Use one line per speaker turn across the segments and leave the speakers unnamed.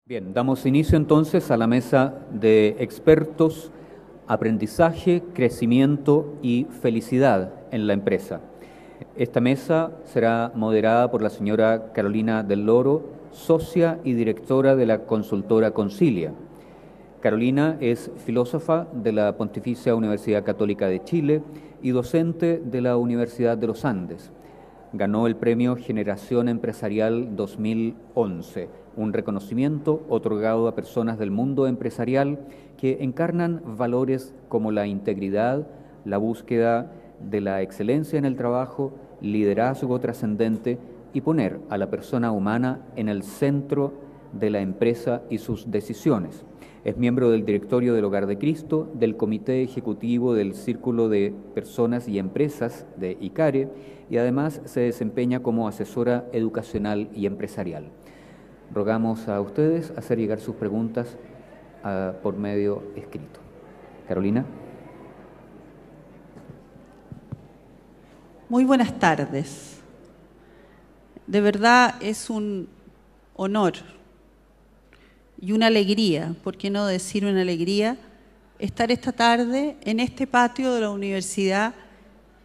Bien, damos inicio entonces a la mesa de expertos, aprendizaje, crecimiento y felicidad en la empresa. Esta mesa será moderada por la señora Carolina del Loro, socia y directora de la consultora Concilia. Carolina es filósofa de la Pontificia Universidad Católica de Chile y docente de la Universidad de los Andes. Ganó el premio Generación Empresarial 2011, un reconocimiento otorgado a personas del mundo empresarial que encarnan valores como la integridad, la búsqueda de la excelencia en el trabajo, liderazgo trascendente y poner a la persona humana en el centro de la empresa y sus decisiones. Es miembro del directorio del Hogar de Cristo, del comité ejecutivo del Círculo de Personas y Empresas de ICARE y además se desempeña como asesora educacional y empresarial. Rogamos a ustedes hacer llegar sus preguntas por medio escrito. Carolina.
Muy buenas tardes. De verdad es un honor y una alegría, ¿por qué no decir una alegría?, estar esta tarde en este patio de la universidad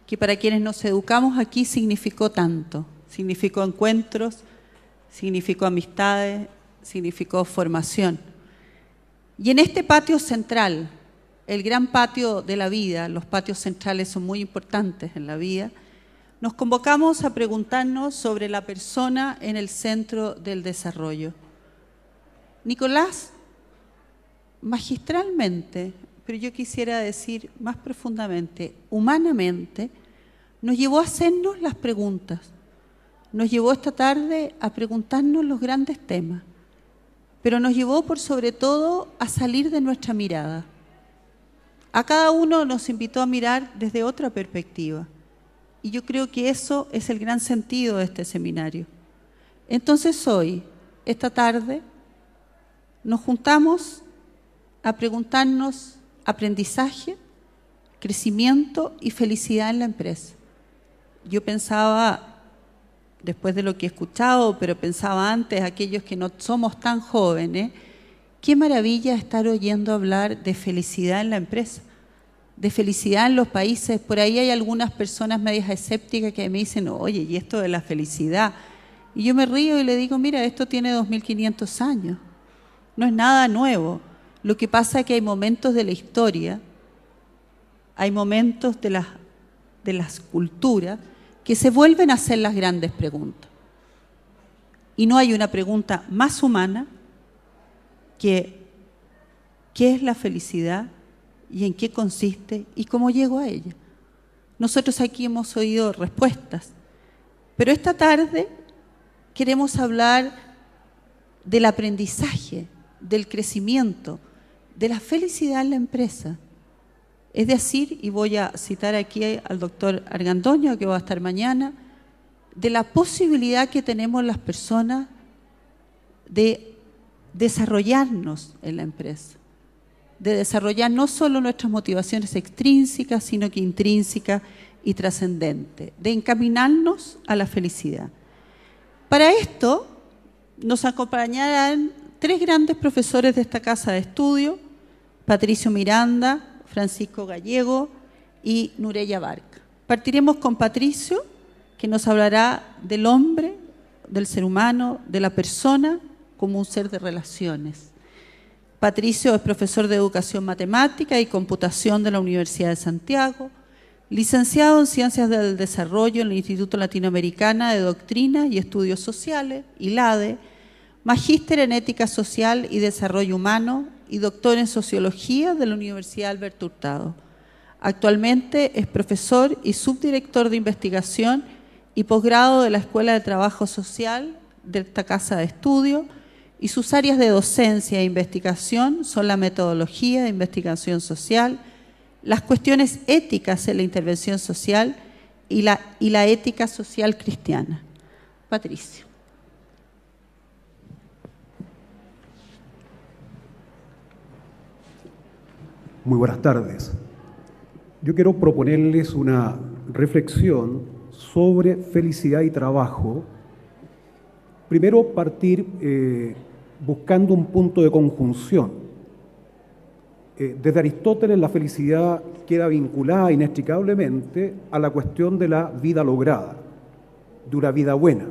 que para quienes nos educamos aquí significó tanto. Significó encuentros, significó amistades, significó formación. Y en este patio central, el gran patio de la vida, los patios centrales son muy importantes en la vida, nos convocamos a preguntarnos sobre la persona en el centro del desarrollo. Nicolás, magistralmente, pero yo quisiera decir más profundamente, humanamente, nos llevó a hacernos las preguntas. Nos llevó esta tarde a preguntarnos los grandes temas, pero nos llevó por sobre todo a salir de nuestra mirada. A cada uno nos invitó a mirar desde otra perspectiva y yo creo que eso es el gran sentido de este seminario. Entonces hoy, esta tarde, nos juntamos a preguntarnos aprendizaje, crecimiento y felicidad en la empresa. Yo pensaba, después de lo que he escuchado, pero pensaba antes, aquellos que no somos tan jóvenes, qué maravilla estar oyendo hablar de felicidad en la empresa, de felicidad en los países. Por ahí hay algunas personas medias escépticas que me dicen, oye, ¿y esto de la felicidad? Y yo me río y le digo, mira, esto tiene 2500 años, no es nada nuevo. Lo que pasa es que hay momentos de la historia, hay momentos de las culturas que se vuelven a hacer las grandes preguntas. Y no hay una pregunta más humana que ¿qué es la felicidad y en qué consiste y cómo llego a ella? Nosotros aquí hemos oído respuestas, pero esta tarde queremos hablar del aprendizaje, del crecimiento, de la felicidad en la empresa. Es decir, y voy a citar aquí al doctor Argandoño, que va a estar mañana, de la posibilidad que tenemos las personas de desarrollarnos en la empresa, de desarrollar no solo nuestras motivaciones extrínsecas, sino que intrínsecas y trascendentes, de encaminarnos a la felicidad. Para esto nos acompañarán tres grandes profesores de esta casa de estudio, Patricio Miranda, Francisco Gallego y Nureya Barca. Partiremos con Patricio, que nos hablará del hombre, del ser humano, de la persona como un ser de relaciones. Patricio es profesor de Educación Matemática y Computación de la Universidad de Santiago, licenciado en Ciencias del Desarrollo en el Instituto Latinoamericano de Doctrina y Estudios Sociales, ILADE, magíster en Ética Social y Desarrollo Humano y doctor en Sociología de la Universidad Alberto Hurtado. Actualmente es profesor y subdirector de investigación y posgrado de la Escuela de Trabajo Social de esta casa de estudio, y sus áreas de docencia e investigación son la metodología de investigación social, las cuestiones éticas en la intervención social y la ética social cristiana. Patricio.
Muy buenas tardes. Yo quiero proponerles una reflexión sobre felicidad y trabajo. Primero, partir buscando un punto de conjunción. Desde Aristóteles la felicidad queda vinculada inextricablemente a la cuestión de la vida lograda, de una vida buena.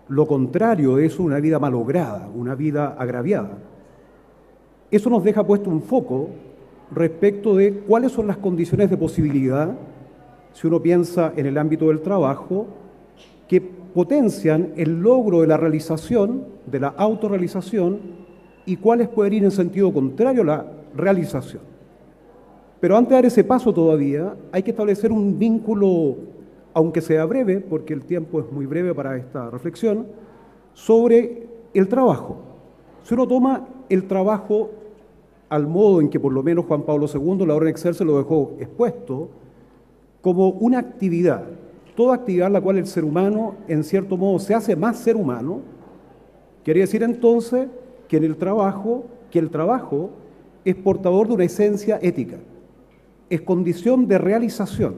Lo contrario de eso, una vida malograda, una vida agraviada. Eso nos deja puesto un foco respecto de cuáles son las condiciones de posibilidad, si uno piensa en el ámbito del trabajo, que potencian el logro de la realización, de la autorrealización, y cuáles pueden ir en sentido contrario a la realización. Pero antes de dar ese paso todavía, hay que establecer un vínculo, aunque sea breve, porque el tiempo es muy breve para esta reflexión, sobre el trabajo. Si uno toma el trabajo al modo en que por lo menos Juan Pablo II, la orden Excelsior, lo dejó expuesto, como una actividad, toda actividad en la cual el ser humano, en cierto modo, se hace más ser humano, quiere decir entonces que el trabajo es portador de una esencia ética, es condición de realización.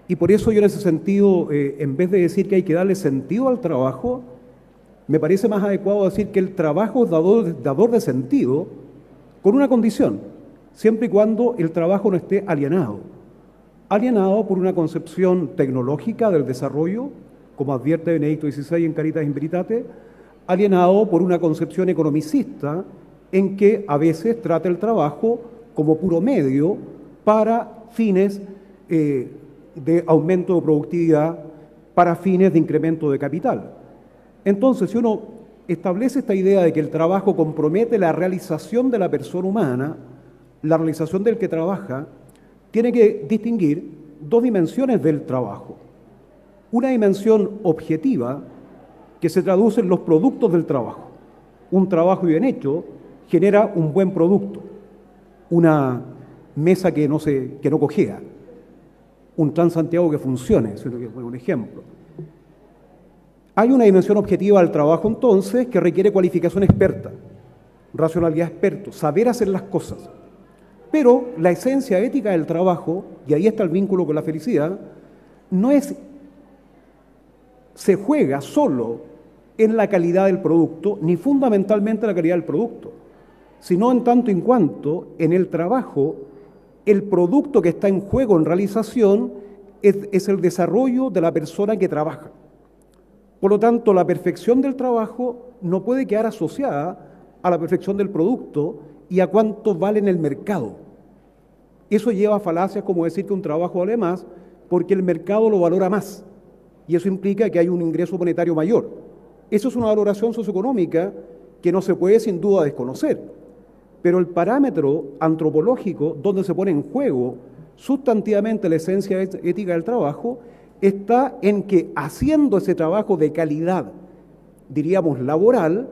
Y por eso yo en ese sentido, en vez de decir que hay que darle sentido al trabajo, me parece más adecuado decir que el trabajo es dador de sentido con una condición, siempre y cuando el trabajo no esté alienado por una concepción tecnológica del desarrollo, como advierte Benedicto XVI en Caritas in Veritate, alienado por una concepción economicista en que a veces trata el trabajo como puro medio para fines de aumento de productividad, para fines de incremento de capital. Entonces, si uno establece esta idea de que el trabajo compromete la realización de la persona humana, la realización del que trabaja, tiene que distinguir dos dimensiones del trabajo. Una dimensión objetiva, que se traduce en los productos del trabajo. Un trabajo bien hecho genera un buen producto, una mesa que no cojea, un Transantiago que funcione, sino que es un ejemplo. Hay una dimensión objetiva al trabajo entonces que requiere cualificación experta, racionalidad experto, saber hacer las cosas. Pero la esencia ética del trabajo, y ahí está el vínculo con la felicidad, no se juega solo en la calidad del producto, ni fundamentalmente la calidad del producto, sino en tanto en cuanto en el trabajo el producto que está en juego en realización es el desarrollo de la persona que trabaja. Por lo tanto, la perfección del trabajo no puede quedar asociada a la perfección del producto y a cuánto vale en el mercado. Eso lleva a falacias como decir que un trabajo vale más porque el mercado lo valora más y eso implica que hay un ingreso monetario mayor. Eso es una valoración socioeconómica que no se puede sin duda desconocer, pero el parámetro antropológico donde se pone en juego sustantivamente la esencia ética del trabajo está en que haciendo ese trabajo de calidad, diríamos laboral,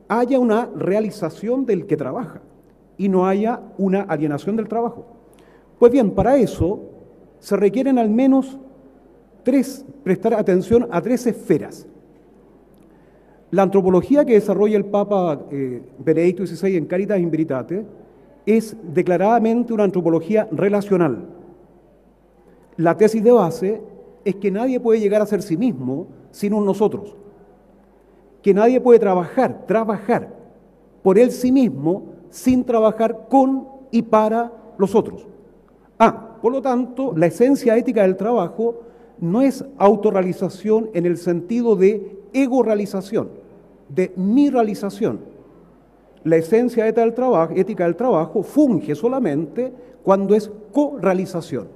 haya una realización del que trabaja y no haya una alienación del trabajo. Pues bien, para eso se requieren al menos prestar atención a tres esferas. La antropología que desarrolla el Papa Benedicto XVI en Caritas in Veritate es declaradamente una antropología relacional. La tesis de base es que nadie puede llegar a ser sí mismo sin un nosotros, que nadie puede trabajar por él sí mismo sin trabajar con y para los otros. Por lo tanto, la esencia ética del trabajo no es autorrealización en el sentido de ego-realización, de mi realización. La esencia ética del trabajo funge solamente cuando es co-realización,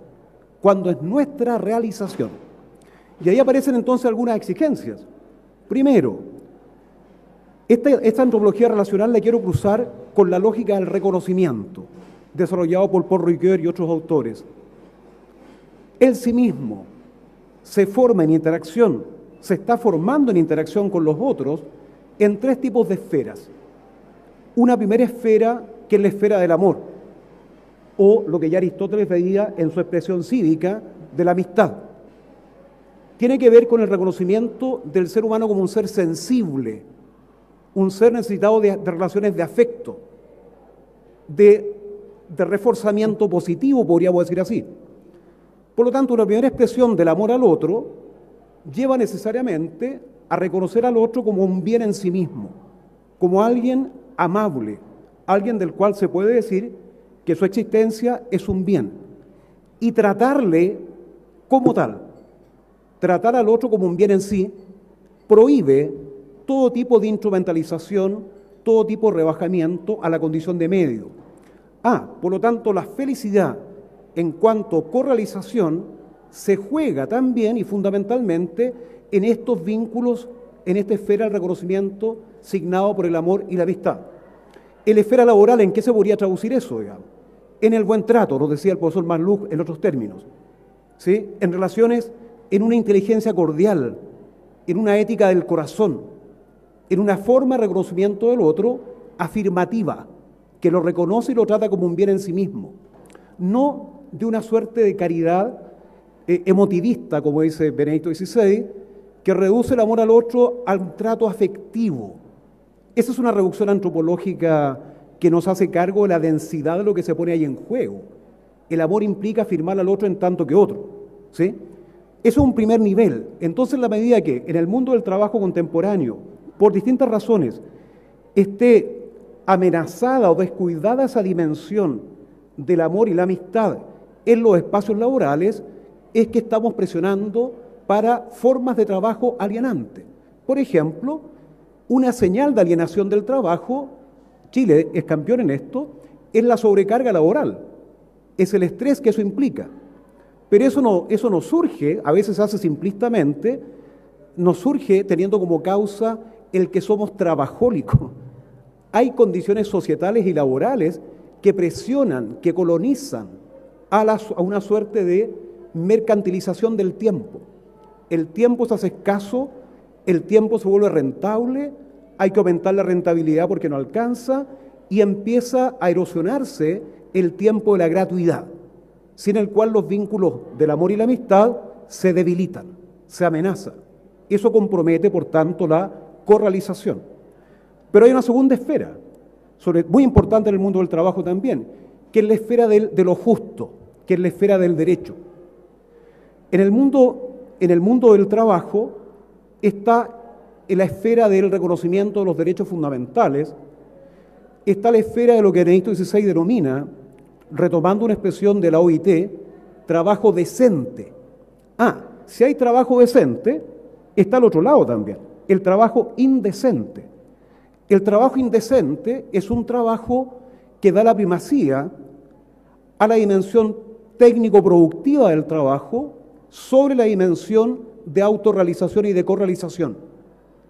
cuando es nuestra realización. Y ahí aparecen entonces algunas exigencias. Primero, esta antropología relacional la quiero cruzar con la lógica del reconocimiento, desarrollado por Paul Ricoeur y otros autores. El sí mismo se forma en interacción, se está formando en interacción con los otros en tres tipos de esferas. Una primera esfera, que es la esfera del amor, o lo que ya Aristóteles veía en su expresión cívica de la amistad. Tiene que ver con el reconocimiento del ser humano como un ser sensible, un ser necesitado de relaciones de afecto, de reforzamiento positivo, podríamos decir así. Por lo tanto, una primera expresión del amor al otro lleva necesariamente a reconocer al otro como un bien en sí mismo, como alguien amable, alguien del cual se puede decir que su existencia es un bien, y tratarle como tal, tratar al otro como un bien en sí, prohíbe todo tipo de instrumentalización, todo tipo de rebajamiento a la condición de medio. Por lo tanto, la felicidad en cuanto a correalización se juega también y fundamentalmente en estos vínculos, en esta esfera del reconocimiento signado por el amor y la amistad. En la esfera laboral, ¿en qué se podría traducir eso, digamos? En el buen trato, nos decía el profesor Marluch en otros términos, ¿sí? En relaciones, en una inteligencia cordial, en una ética del corazón, en una forma de reconocimiento del otro afirmativa, que lo reconoce y lo trata como un bien en sí mismo, no de una suerte de caridad emotivista, como dice Benedicto XVI, que reduce el amor al otro a un trato afectivo. Esa es una reducción antropológica que nos hace cargo de la densidad de lo que se pone ahí en juego. El amor implica afirmar al otro en tanto que otro, ¿sí? Eso es un primer nivel. Entonces, en la medida que en el mundo del trabajo contemporáneo, por distintas razones, esté amenazada o descuidada esa dimensión del amor y la amistad en los espacios laborales, es que estamos presionando para formas de trabajo alienantes. Por ejemplo, una señal de alienación del trabajo, Chile es campeón en esto, es la sobrecarga laboral, es el estrés que eso implica. Pero eso no surge, a veces se hace simplistamente, no surge teniendo como causa el que somos trabajólicos. Hay condiciones societales y laborales que presionan, que colonizan a una suerte de mercantilización del tiempo. El tiempo se hace escaso, el tiempo se vuelve rentable, hay que aumentar la rentabilidad porque no alcanza y empieza a erosionarse el tiempo de la gratuidad, sin el cual los vínculos del amor y la amistad se debilitan, se amenazan. Eso compromete, por tanto, la correalización. Pero hay una segunda esfera, muy importante en el mundo del trabajo también, que es la esfera de lo justo, que es la esfera del derecho. En el mundo del trabajo está en la esfera del reconocimiento de los derechos fundamentales, está la esfera de lo que Benedicto XVI denomina, retomando una expresión de la OIT, trabajo decente. Si hay trabajo decente, está al otro lado también, el trabajo indecente. El trabajo indecente es un trabajo que da la primacía a la dimensión técnico-productiva del trabajo sobre la dimensión de autorrealización y de correalización.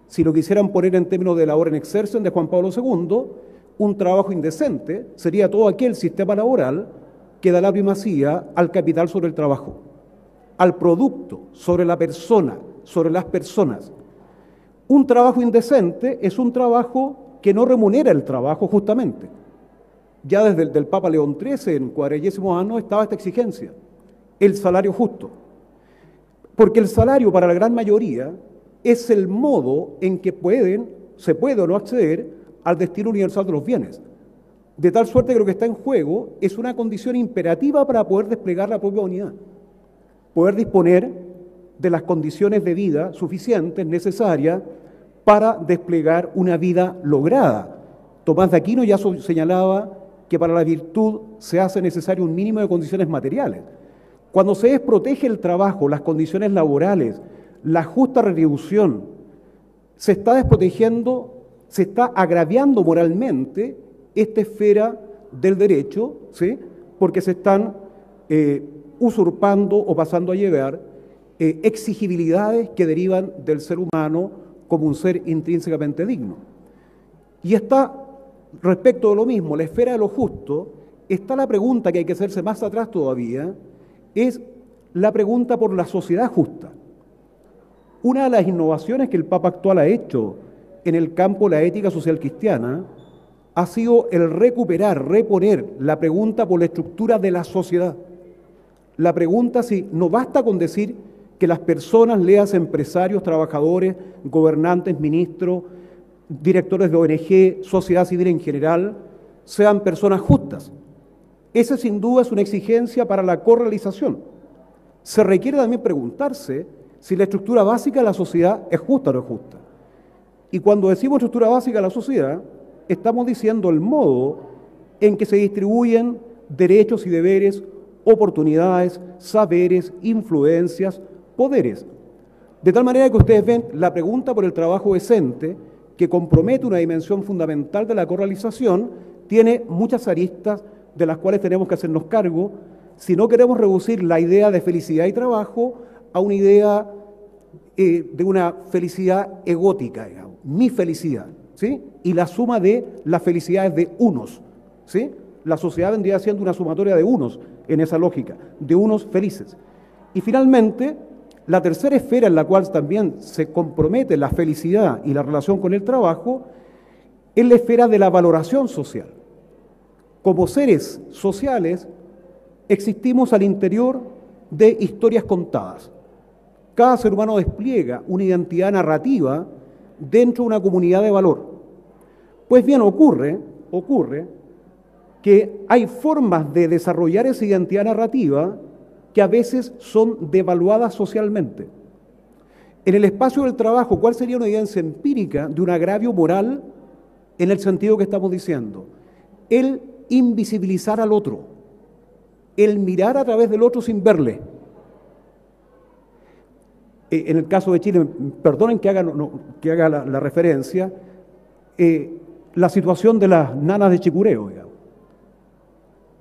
Si lo quisieran poner en términos de labor en exercen de Juan Pablo II, un trabajo indecente sería todo aquel sistema laboral que da la primacía al capital sobre el trabajo, al producto sobre la persona, sobre las personas. Un trabajo indecente es un trabajo que no remunera el trabajo justamente. Ya desde el Papa León XIII, en 40 años, estaba esta exigencia, el salario justo. Porque el salario para la gran mayoría es el modo en que se puede o no acceder al destino universal de los bienes. De tal suerte que lo que está en juego es una condición imperativa para poder desplegar la propia unidad, poder disponer de las condiciones de vida suficientes, necesarias, para desplegar una vida lograda. Tomás de Aquino ya señalaba que para la virtud se hace necesario un mínimo de condiciones materiales. Cuando se desprotege el trabajo, las condiciones laborales, la justa retribución, se está desprotegiendo, se está agraviando moralmente esta esfera del derecho, ¿sí? Porque se están usurpando o pasando a llevar exigibilidades que derivan del ser humano como un ser intrínsecamente digno. Y está, respecto de lo mismo, la esfera de lo justo, está la pregunta que hay que hacerse más atrás todavía, es la pregunta por la sociedad justa. Una de las innovaciones que el Papa actual ha hecho en el campo de la ética social cristiana ha sido el reponer la pregunta por la estructura de la sociedad. La pregunta si no basta con decir que las personas, leas empresarios, trabajadores, gobernantes, ministros, directores de ONG, sociedad civil en general, sean personas justas. Esa sin duda es una exigencia para la correalización. Se requiere también preguntarse si la estructura básica de la sociedad es justa o no es justa. Y cuando decimos estructura básica de la sociedad, estamos diciendo el modo en que se distribuyen derechos y deberes, oportunidades, saberes, influencias, poderes. De tal manera que ustedes ven la pregunta por el trabajo decente, que compromete una dimensión fundamental de la correalización, tiene muchas aristas de las cuales tenemos que hacernos cargo si no queremos reducir la idea de felicidad y trabajo a una idea de una felicidad egótica, digamos, mi felicidad, ¿sí? Y la suma de las felicidades de unos, ¿sí? La sociedad vendría siendo una sumatoria de unos en esa lógica, de unos felices. Y finalmente, la tercera esfera en la cual también se compromete la felicidad y la relación con el trabajo es la esfera de la valoración social. Como seres sociales, existimos al interior de historias contadas. Cada ser humano despliega una identidad narrativa dentro de una comunidad de valor. Pues bien, ocurre que hay formas de desarrollar esa identidad narrativa que a veces son devaluadas socialmente. En el espacio del trabajo, ¿cuál sería una evidencia empírica de un agravio moral en el sentido que estamos diciendo? El invisibilizar al otro, el mirar a través del otro sin verle. En el caso de Chile, perdonen que haga la referencia, la situación de las nanas de Chicureo, digamos.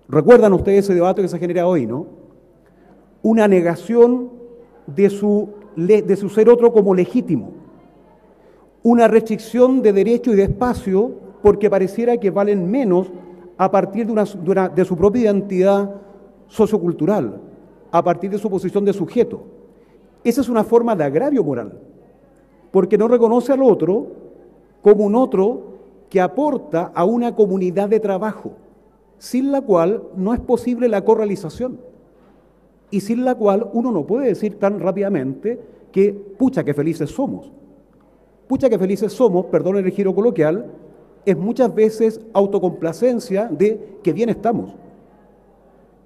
¿Recuerdan ustedes ese debate que se genera hoy, no? Una negación de su ser otro como legítimo, una restricción de derecho y de espacio porque pareciera que valen menos a partir de su propia identidad sociocultural, a partir de su posición de sujeto. Esa es una forma de agravio moral, porque no reconoce al otro como un otro que aporta a una comunidad de trabajo, sin la cual no es posible la correalización y sin la cual uno no puede decir tan rápidamente que pucha que felices somos. Pucha que felices somos, perdón el giro coloquial, es muchas veces autocomplacencia de que bien estamos.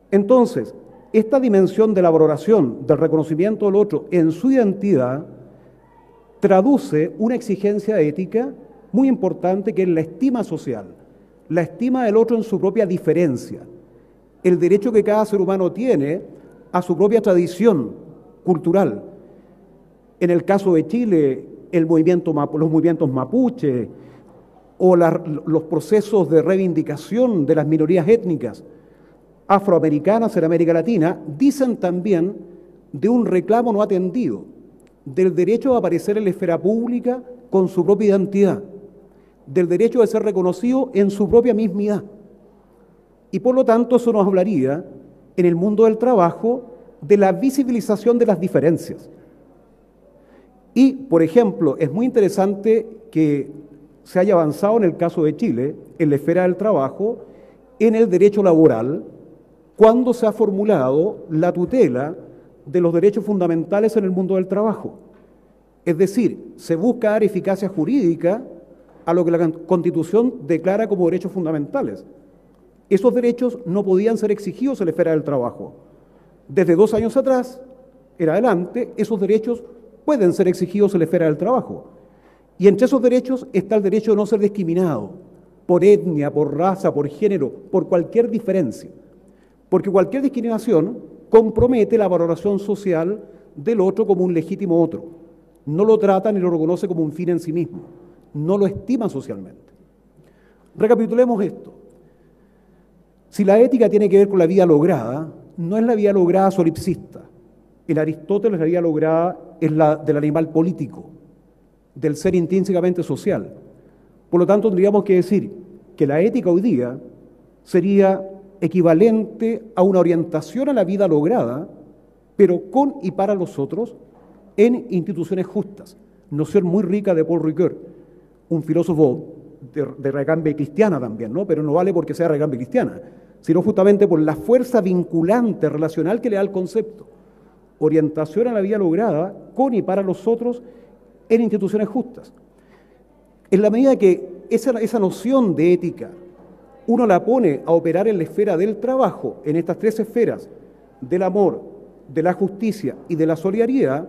Entonces, esta dimensión de la valoración, del reconocimiento del otro en su identidad, traduce una exigencia ética muy importante que es la estima social, la estima del otro en su propia diferencia, el derecho que cada ser humano tiene a su propia tradición cultural. En el caso de Chile, los movimientos mapuche o los procesos de reivindicación de las minorías étnicas afroamericanas en América Latina, dicen también de un reclamo no atendido, del derecho a aparecer en la esfera pública con su propia identidad, del derecho de ser reconocido en su propia mismidad. Y por lo tanto eso nos hablaría, en el mundo del trabajo, de la visibilización de las diferencias. Y, por ejemplo, es muy interesante que se haya avanzado en el caso de Chile, en la esfera del trabajo, en el derecho laboral, cuando se ha formulado la tutela de los derechos fundamentales en el mundo del trabajo. Es decir, se busca dar eficacia jurídica a lo que la Constitución declara como derechos fundamentales. Esos derechos no podían ser exigidos en la esfera del trabajo. Desde 2 años atrás, en adelante, esos derechos pueden ser exigidos en la esfera del trabajo. Y entre esos derechos está el derecho de no ser discriminado por etnia, por raza, por género, por cualquier diferencia. Porque cualquier discriminación compromete la valoración social del otro como un legítimo otro. No lo trata ni lo reconoce como un fin en sí mismo. No lo estima socialmente. Recapitulemos esto. Si la ética tiene que ver con la vida lograda, no es la vida lograda solipsista. En Aristóteles la vida lograda es la del animal político, del ser intrínsecamente social. Por lo tanto, tendríamos que decir que la ética hoy día sería equivalente a una orientación a la vida lograda, pero con y para los otros, en instituciones justas. Noción muy rica de Paul Ricoeur, un filósofo de regambre cristiana también, ¿no? Pero no vale porque sea regambre cristiana, sino justamente por la fuerza vinculante relacional que le da al concepto. Orientación a la vida lograda con y para los otros en instituciones justas. En la medida que esa noción de ética uno la pone a operar en la esfera del trabajo, en estas 3 esferas, del amor, de la justicia y de la solidaridad,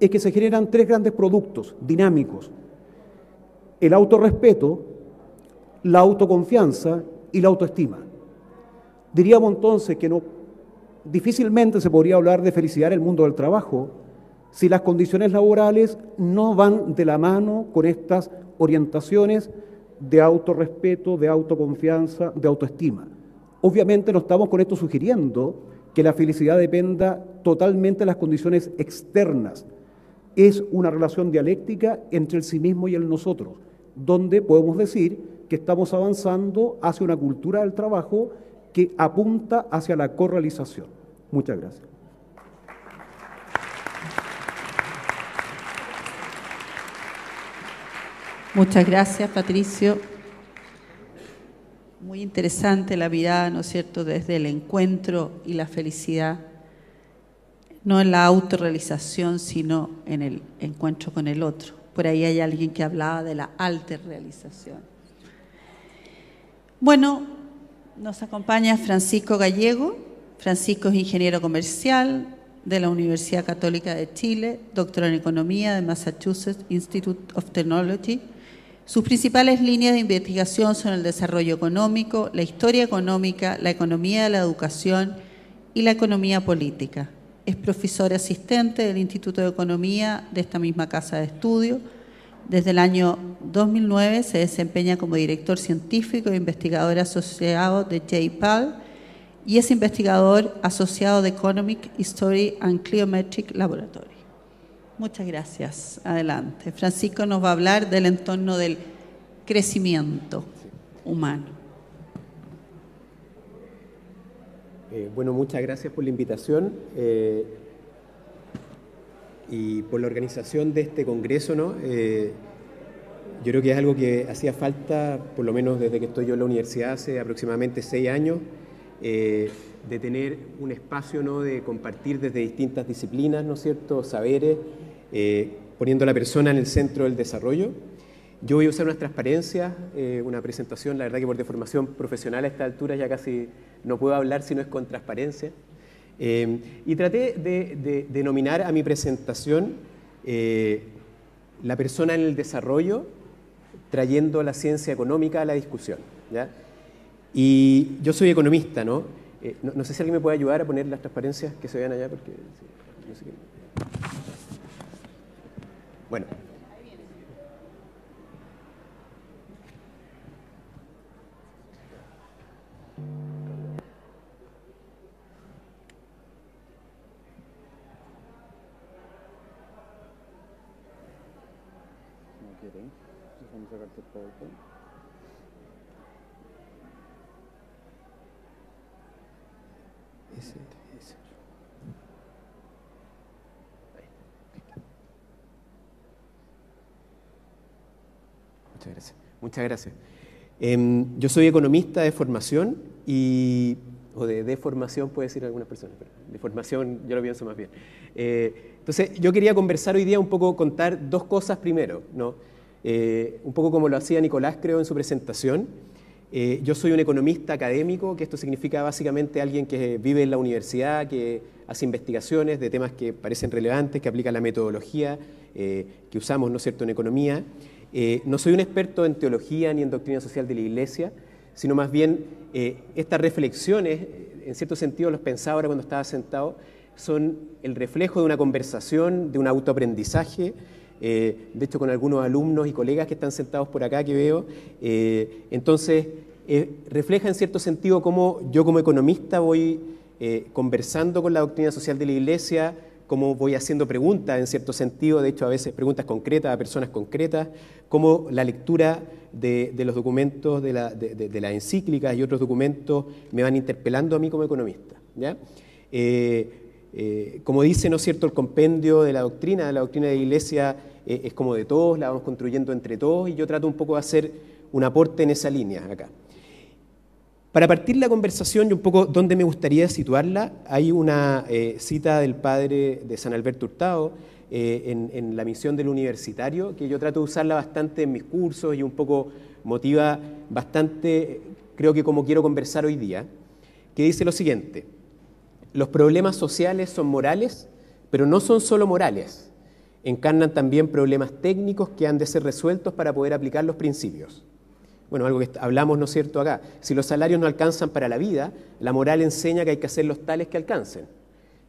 es que se generan 3 grandes productos dinámicos el autorrespeto, la autoconfianza y la autoestima. Diríamos entonces que difícilmente se podría hablar de felicidad en el mundo del trabajo si las condiciones laborales no van de la mano con estas orientaciones de autorrespeto, de autoconfianza, de autoestima. Obviamente no estamos con esto sugiriendo que la felicidad dependa totalmente de las condiciones externas. Es una relación dialéctica entre el sí mismo y el nosotros, donde podemos decir que estamos avanzando hacia una cultura del trabajo que apunta hacia la correalización. Muchas gracias.
Muchas gracias, Patricio. Muy interesante la mirada, ¿no es cierto?, desde el encuentro y la felicidad, no en la autorrealización, sino en el encuentro con el otro. Por ahí hay alguien que hablaba de la alterrealización. Bueno, nos acompaña Francisco Gallego. Francisco es ingeniero comercial de la Universidad Católica de Chile, doctor en Economía de Massachusetts Institute of Technology. Sus principales líneas de investigación son el desarrollo económico, la historia económica, la economía de la educación y la economía política. Es profesor asistente del Instituto de Economía de esta misma casa de estudio. Desde el año 2009 se desempeña como director científico e investigador asociado de J-PAL y es investigador asociado de Economic History and Cliometric Laboratory. Muchas gracias. Adelante. Francisco nos va a hablar del entorno del crecimiento humano.
Bueno, muchas gracias por la invitación y por la organización de este congreso, ¿no? Yo creo que es algo que hacía falta, por lo menos desde que estoy yo en la universidad, hace aproximadamente 6 años, de tener un espacio, ¿no?, de compartir desde distintas disciplinas, ¿no es cierto?, saberes, poniendo a la persona en el centro del desarrollo. Yo voy a usar unas transparencias, una presentación, la verdad que por deformación profesional a esta altura ya casi no puedo hablar si no es con transparencia. Y traté de denominar a mi presentación la persona en el desarrollo, trayendo la ciencia económica a la discusión, ¿ya? Y yo soy economista, ¿no? No sé si alguien me puede ayudar a poner las transparencias que se vean allá, porque no sé qué. Bueno.
Vamos a sacarte el PowerPoint.
Ese. Muchas gracias. Muchas gracias. Yo soy economista de formación o de formación, puede decir algunas personas, pero de formación yo lo pienso más bien. Entonces, yo quería conversar hoy día un poco, contar dos cosas primero, ¿no? Un poco como lo hacía Nicolás, creo, en su presentación. Yo soy un economista académico, que esto significa básicamente alguien que vive en la universidad, que hace investigaciones de temas que parecen relevantes, que aplica la metodología que usamos, ¿no es cierto?, en economía. No soy un experto en teología ni en doctrina social de la Iglesia, sino más bien estas reflexiones, en cierto sentido los pensaba ahora cuando estaba sentado, son el reflejo de una conversación, de un autoaprendizaje, de hecho con algunos alumnos y colegas que están sentados por acá que veo. Entonces, refleja en cierto sentido cómo yo como economista voy conversando con la doctrina social de la Iglesia, cómo voy haciendo preguntas en cierto sentido, de hecho a veces preguntas concretas a personas concretas, cómo la lectura de los documentos de las encíclicas y otros documentos me van interpelando a mí como economista, ¿ya? Como dice, ¿no es cierto?, el compendio de la doctrina de la Iglesia es como de todos, la vamos construyendo entre todos, y yo trato un poco de hacer un aporte en esa línea acá. Para partir la conversación y un poco dónde me gustaría situarla, hay una cita del padre de San Alberto Hurtado en la misión del universitario, que yo trato de usarla bastante en mis cursos y un poco motiva bastante, creo que como quiero conversar hoy día, que dice lo siguiente: los problemas sociales son morales, pero no son solo morales. encarnan también problemas técnicos que han de ser resueltos para poder aplicar los principios. Bueno, algo que hablamos, ¿no es cierto?, acá. Si los salarios no alcanzan para la vida, la moral enseña que hay que hacerlos tales que alcancen.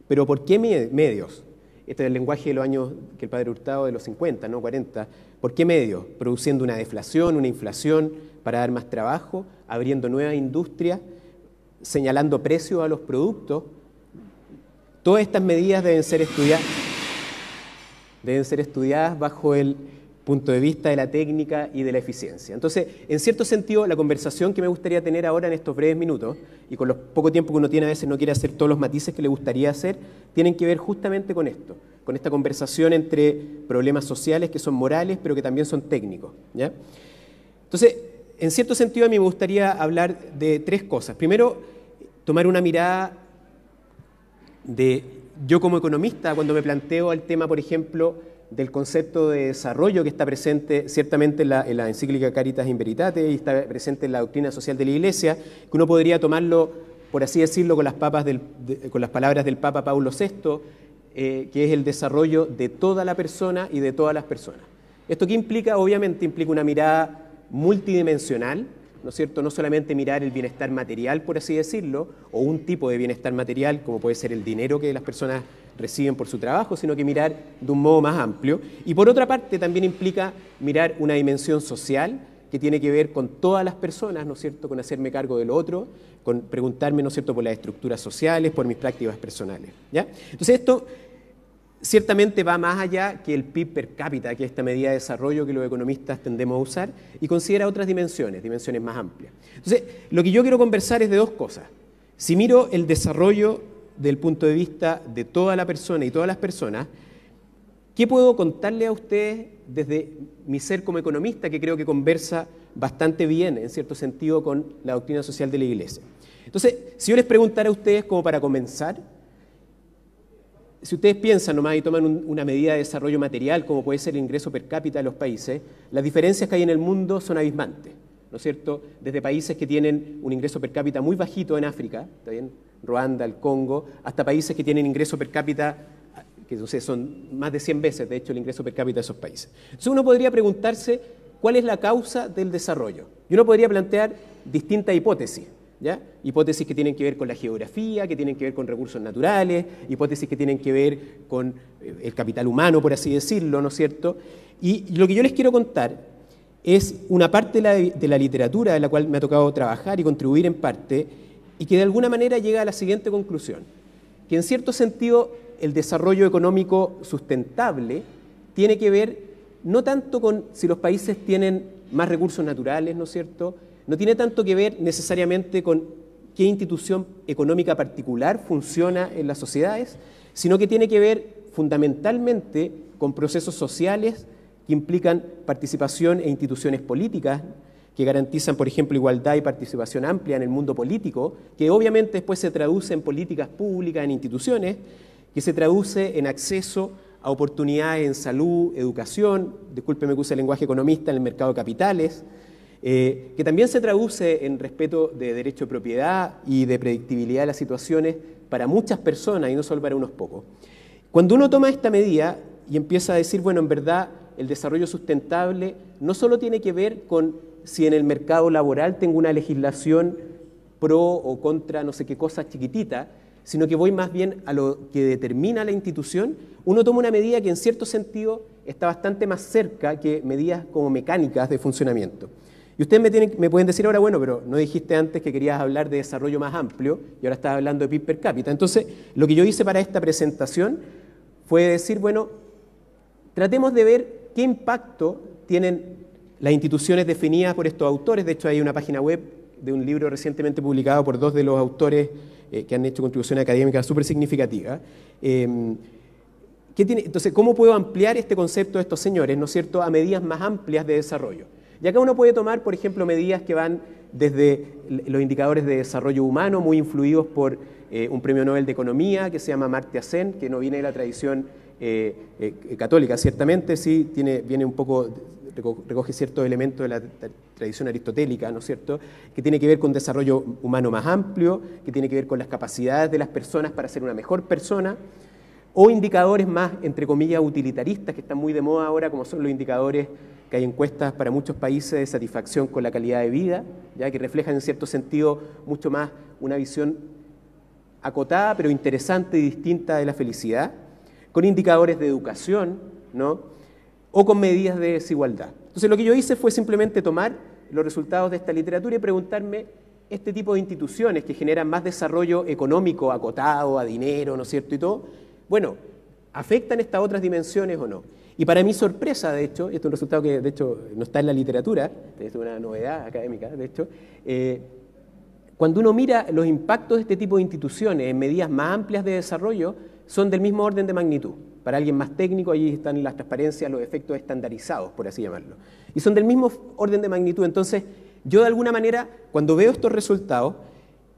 Pero ¿por qué medios? Este es el lenguaje de los años que el padre Hurtado de los 50, ¿no?, 40. ¿Por qué medios? Produciendo una deflación, una inflación para dar más trabajo, abriendo nuevas industrias, señalando precios a los productos. Todas estas medidas deben ser estudiadas bajo el punto de vista de la técnica y de la eficiencia. Entonces, en cierto sentido, la conversación que me gustaría tener ahora en estos breves minutos, y con lo poco tiempo que uno tiene a veces no quiere hacer todos los matices que le gustaría hacer, tienen que ver justamente con esto, con esta conversación entre problemas sociales que son morales, pero que también son técnicos, ¿ya? Entonces, en cierto sentido, a mí me gustaría hablar de tres cosas. Primero, tomar una mirada de yo como economista, cuando me planteo el tema, por ejemplo, del concepto de desarrollo que está presente ciertamente en la encíclica Caritas in Veritate y está presente en la doctrina social de la Iglesia, que uno podría tomarlo, por así decirlo, con las palabras del Papa Paulo VI, que es el desarrollo de toda la persona y de todas las personas. ¿Esto qué implica? Obviamente implica una mirada multidimensional, ¿no es cierto? No solamente mirar el bienestar material, por así decirlo, o un tipo de bienestar material, como puede ser el dinero que las personas reciben por su trabajo, sino que mirar de un modo más amplio. Y por otra parte también implica mirar una dimensión social que tiene que ver con todas las personas, ¿no es cierto?, con hacerme cargo del otro, con preguntarme, ¿no es cierto?, por las estructuras sociales, por mis prácticas personales, ¿ya? Entonces esto ciertamente va más allá que el PIB per cápita, que es esta medida de desarrollo que los economistas tendemos a usar, y considera otras dimensiones más amplias. Entonces, lo que yo quiero conversar es de dos cosas. Si miro el desarrollo del punto de vista de toda la persona y todas las personas, ¿qué puedo contarle a ustedes desde mi ser como economista, que creo que conversa bastante bien, en cierto sentido, con la doctrina social de la Iglesia? Entonces, si yo les preguntara a ustedes, como para comenzar, si ustedes piensan nomás y toman una medida de desarrollo material, como puede ser el ingreso per cápita de los países, las diferencias que hay en el mundo son abismantes, ¿no es cierto? Desde países que tienen un ingreso per cápita muy bajito en África, ¿está bien?, Ruanda, el Congo, hasta países que tienen ingreso per cápita, que no sé, son más de 100 veces, de hecho, el ingreso per cápita de esos países. Entonces uno podría preguntarse cuál es la causa del desarrollo. Y uno podría plantear distintas hipótesis, ¿ya? Hipótesis que tienen que ver con la geografía, que tienen que ver con recursos naturales, hipótesis que tienen que ver con el capital humano, por así decirlo, ¿no es cierto? Y lo que yo les quiero contar es una parte de la literatura de la cual me ha tocado trabajar y contribuir en parte, y que de alguna manera llega a la siguiente conclusión, que en cierto sentido el desarrollo económico sustentable tiene que ver no tanto con si los países tienen más recursos naturales, ¿no es cierto?, no tiene tanto que ver necesariamente con qué institución económica particular funciona en las sociedades, sino que tiene que ver fundamentalmente con procesos sociales que implican participación e instituciones políticas que garantizan, por ejemplo, igualdad y participación amplia en el mundo político, que obviamente después se traduce en políticas públicas, en instituciones, que se traduce en acceso a oportunidades en salud, educación, discúlpeme que use el lenguaje economista, en el mercado de capitales, que también se traduce en respeto de derecho de propiedad y de predictibilidad de las situaciones para muchas personas y no solo para unos pocos. Cuando uno toma esta medida y empieza a decir, bueno, en verdad el desarrollo sustentable no solo tiene que ver con si en el mercado laboral tengo una legislación pro o contra no sé qué cosa chiquitita, sino que voy más bien a lo que determina la institución, uno toma una medida que en cierto sentido está bastante más cerca que medidas como mecánicas de funcionamiento. Y ustedes me pueden decir ahora, bueno, pero no dijiste antes que querías hablar de desarrollo más amplio y ahora estás hablando de PIB per cápita. Entonces, lo que yo hice para esta presentación fue decir, bueno, tratemos de ver qué impacto tienen las instituciones definidas por estos autores. De hecho, hay una página web de un libro recientemente publicado por dos de los autores que han hecho contribuciones académicas súper significativas. Entonces, ¿cómo puedo ampliar este concepto de estos señores, ¿no es cierto?, a medidas más amplias de desarrollo? Y acá uno puede tomar, por ejemplo, medidas que van desde los indicadores de desarrollo humano, muy influidos por un premio Nobel de Economía que se llama Amartya Sen, que no viene de la tradición católica, ciertamente, sí, viene un poco, recoge ciertos elementos de la tradición aristotélica, ¿no es cierto?, que tiene que ver con desarrollo humano más amplio, que tiene que ver con las capacidades de las personas para ser una mejor persona. o indicadores más, entre comillas, utilitaristas, que están muy de moda ahora, como son los indicadores que hay encuestas para muchos países de satisfacción con la calidad de vida, ya que reflejan en cierto sentido mucho más una visión acotada, pero interesante y distinta de la felicidad, con indicadores de educación, ¿no? O con medidas de desigualdad. Entonces lo que yo hice fue simplemente tomar los resultados de esta literatura y preguntarme este tipo de instituciones que generan más desarrollo económico acotado a dinero, ¿no es cierto? Y todo, bueno, ¿afectan estas otras dimensiones o no? Y para mi sorpresa, de hecho, y este es un resultado que de hecho no está en la literatura, es una novedad académica, de hecho, cuando uno mira los impactos de este tipo de instituciones en medidas más amplias de desarrollo, son del mismo orden de magnitud. Para alguien más técnico, allí están las transparencias, los efectos estandarizados, por así llamarlo. Y son del mismo orden de magnitud. Entonces, yo de alguna manera, cuando veo estos resultados,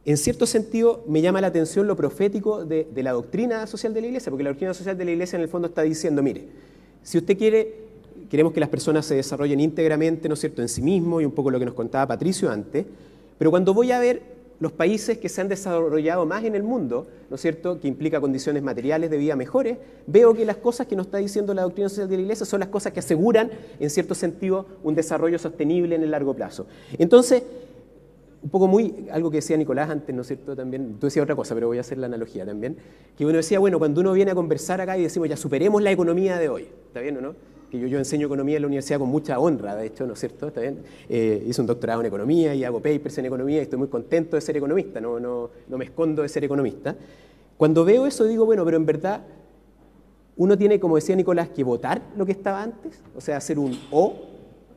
en cierto sentido me llama la atención lo profético de la doctrina social de la Iglesia, porque la doctrina social de la Iglesia en el fondo está diciendo, mire, si usted queremos que las personas se desarrollen íntegramente, ¿no es cierto?, en sí mismos, y un poco lo que nos contaba Patricio antes, pero cuando voy a ver los países que se han desarrollado más en el mundo, ¿no es cierto?, que implica condiciones materiales de vida mejores, veo que las cosas que nos está diciendo la doctrina social de la Iglesia son las cosas que aseguran, en cierto sentido, un desarrollo sostenible en el largo plazo. Entonces, un poco algo que decía Nicolás antes, ¿no es cierto?, también, tú decías otra cosa, pero voy a hacer la analogía también, que uno decía, bueno, cuando uno viene a conversar acá y decimos, ya superemos la economía de hoy, ¿está bien o no? Que yo enseño economía en la universidad con mucha honra, de hecho, ¿no es cierto?, ¿está bien? Hice un doctorado en economía y hago papers en economía y estoy muy contento de ser economista, no me escondo de ser economista. Cuando veo eso digo, bueno, pero en verdad uno tiene, como decía Nicolás, que votar lo que estaba antes, o sea, hacer un o,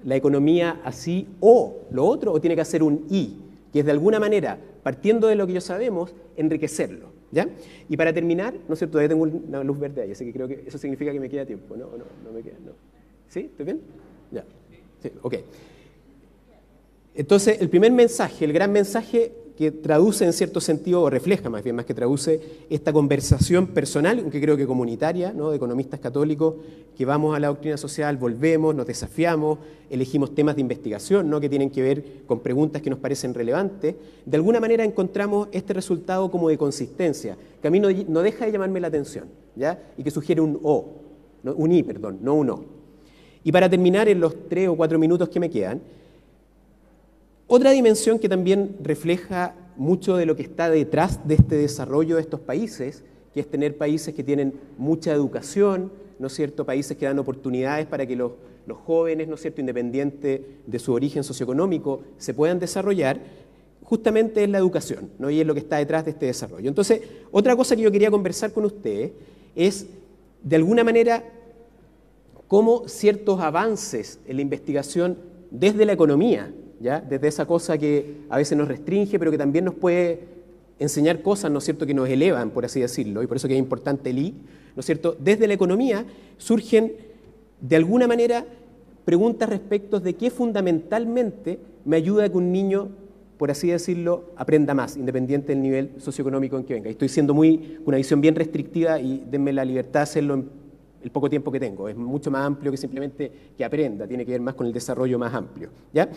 la economía así, o lo otro, o tiene que hacer un y, que es de alguna manera, partiendo de lo que ya sabemos, enriquecerlo, ¿ya? Y para terminar, ¿no es cierto? Todavía tengo una luz verde ahí, así que creo que eso significa que me queda tiempo, ¿no? No me queda, ¿no? ¿Sí? ¿Estoy bien? Ya. Sí, ok. Entonces, el primer mensaje, el gran mensaje que traduce en cierto sentido, o refleja más bien, más que traduce, esta conversación personal, aunque creo que comunitaria, ¿no?, de economistas católicos, que vamos a la doctrina social, volvemos, nos desafiamos, elegimos temas de investigación, ¿no?, que tienen que ver con preguntas que nos parecen relevantes, de alguna manera encontramos este resultado como de consistencia, que a mí no deja de llamarme la atención, ¿ya?, y que sugiere un o, ¿no? Un i, perdón, no un o. Y para terminar, en los 3 o 4 minutos que me quedan, otra dimensión que también refleja mucho de lo que está detrás de este desarrollo de estos países, que es tener países que tienen mucha educación, ¿no es cierto?, países que dan oportunidades para que los jóvenes, ¿no es cierto?, independiente de su origen socioeconómico, se puedan desarrollar, justamente es la educación, ¿no?, y es lo que está detrás de este desarrollo. Entonces, otra cosa que yo quería conversar con ustedes es, de alguna manera, cómo ciertos avances en la investigación desde la economía, ¿ya?, desde esa cosa que a veces nos restringe, pero que también nos puede enseñar cosas, ¿no es cierto?, que nos elevan, por así decirlo, y por eso que es importante el I, ¿no es cierto?, desde la economía surgen, de alguna manera, preguntas respecto de qué fundamentalmente me ayuda a que un niño, por así decirlo, aprenda más, independiente del nivel socioeconómico en que venga. Y estoy siendo con una visión bien restrictiva y denme la libertad de hacerlo en el poco tiempo que tengo. Es mucho más amplio que simplemente que aprenda, tiene que ver más con el desarrollo más amplio, ¿ya?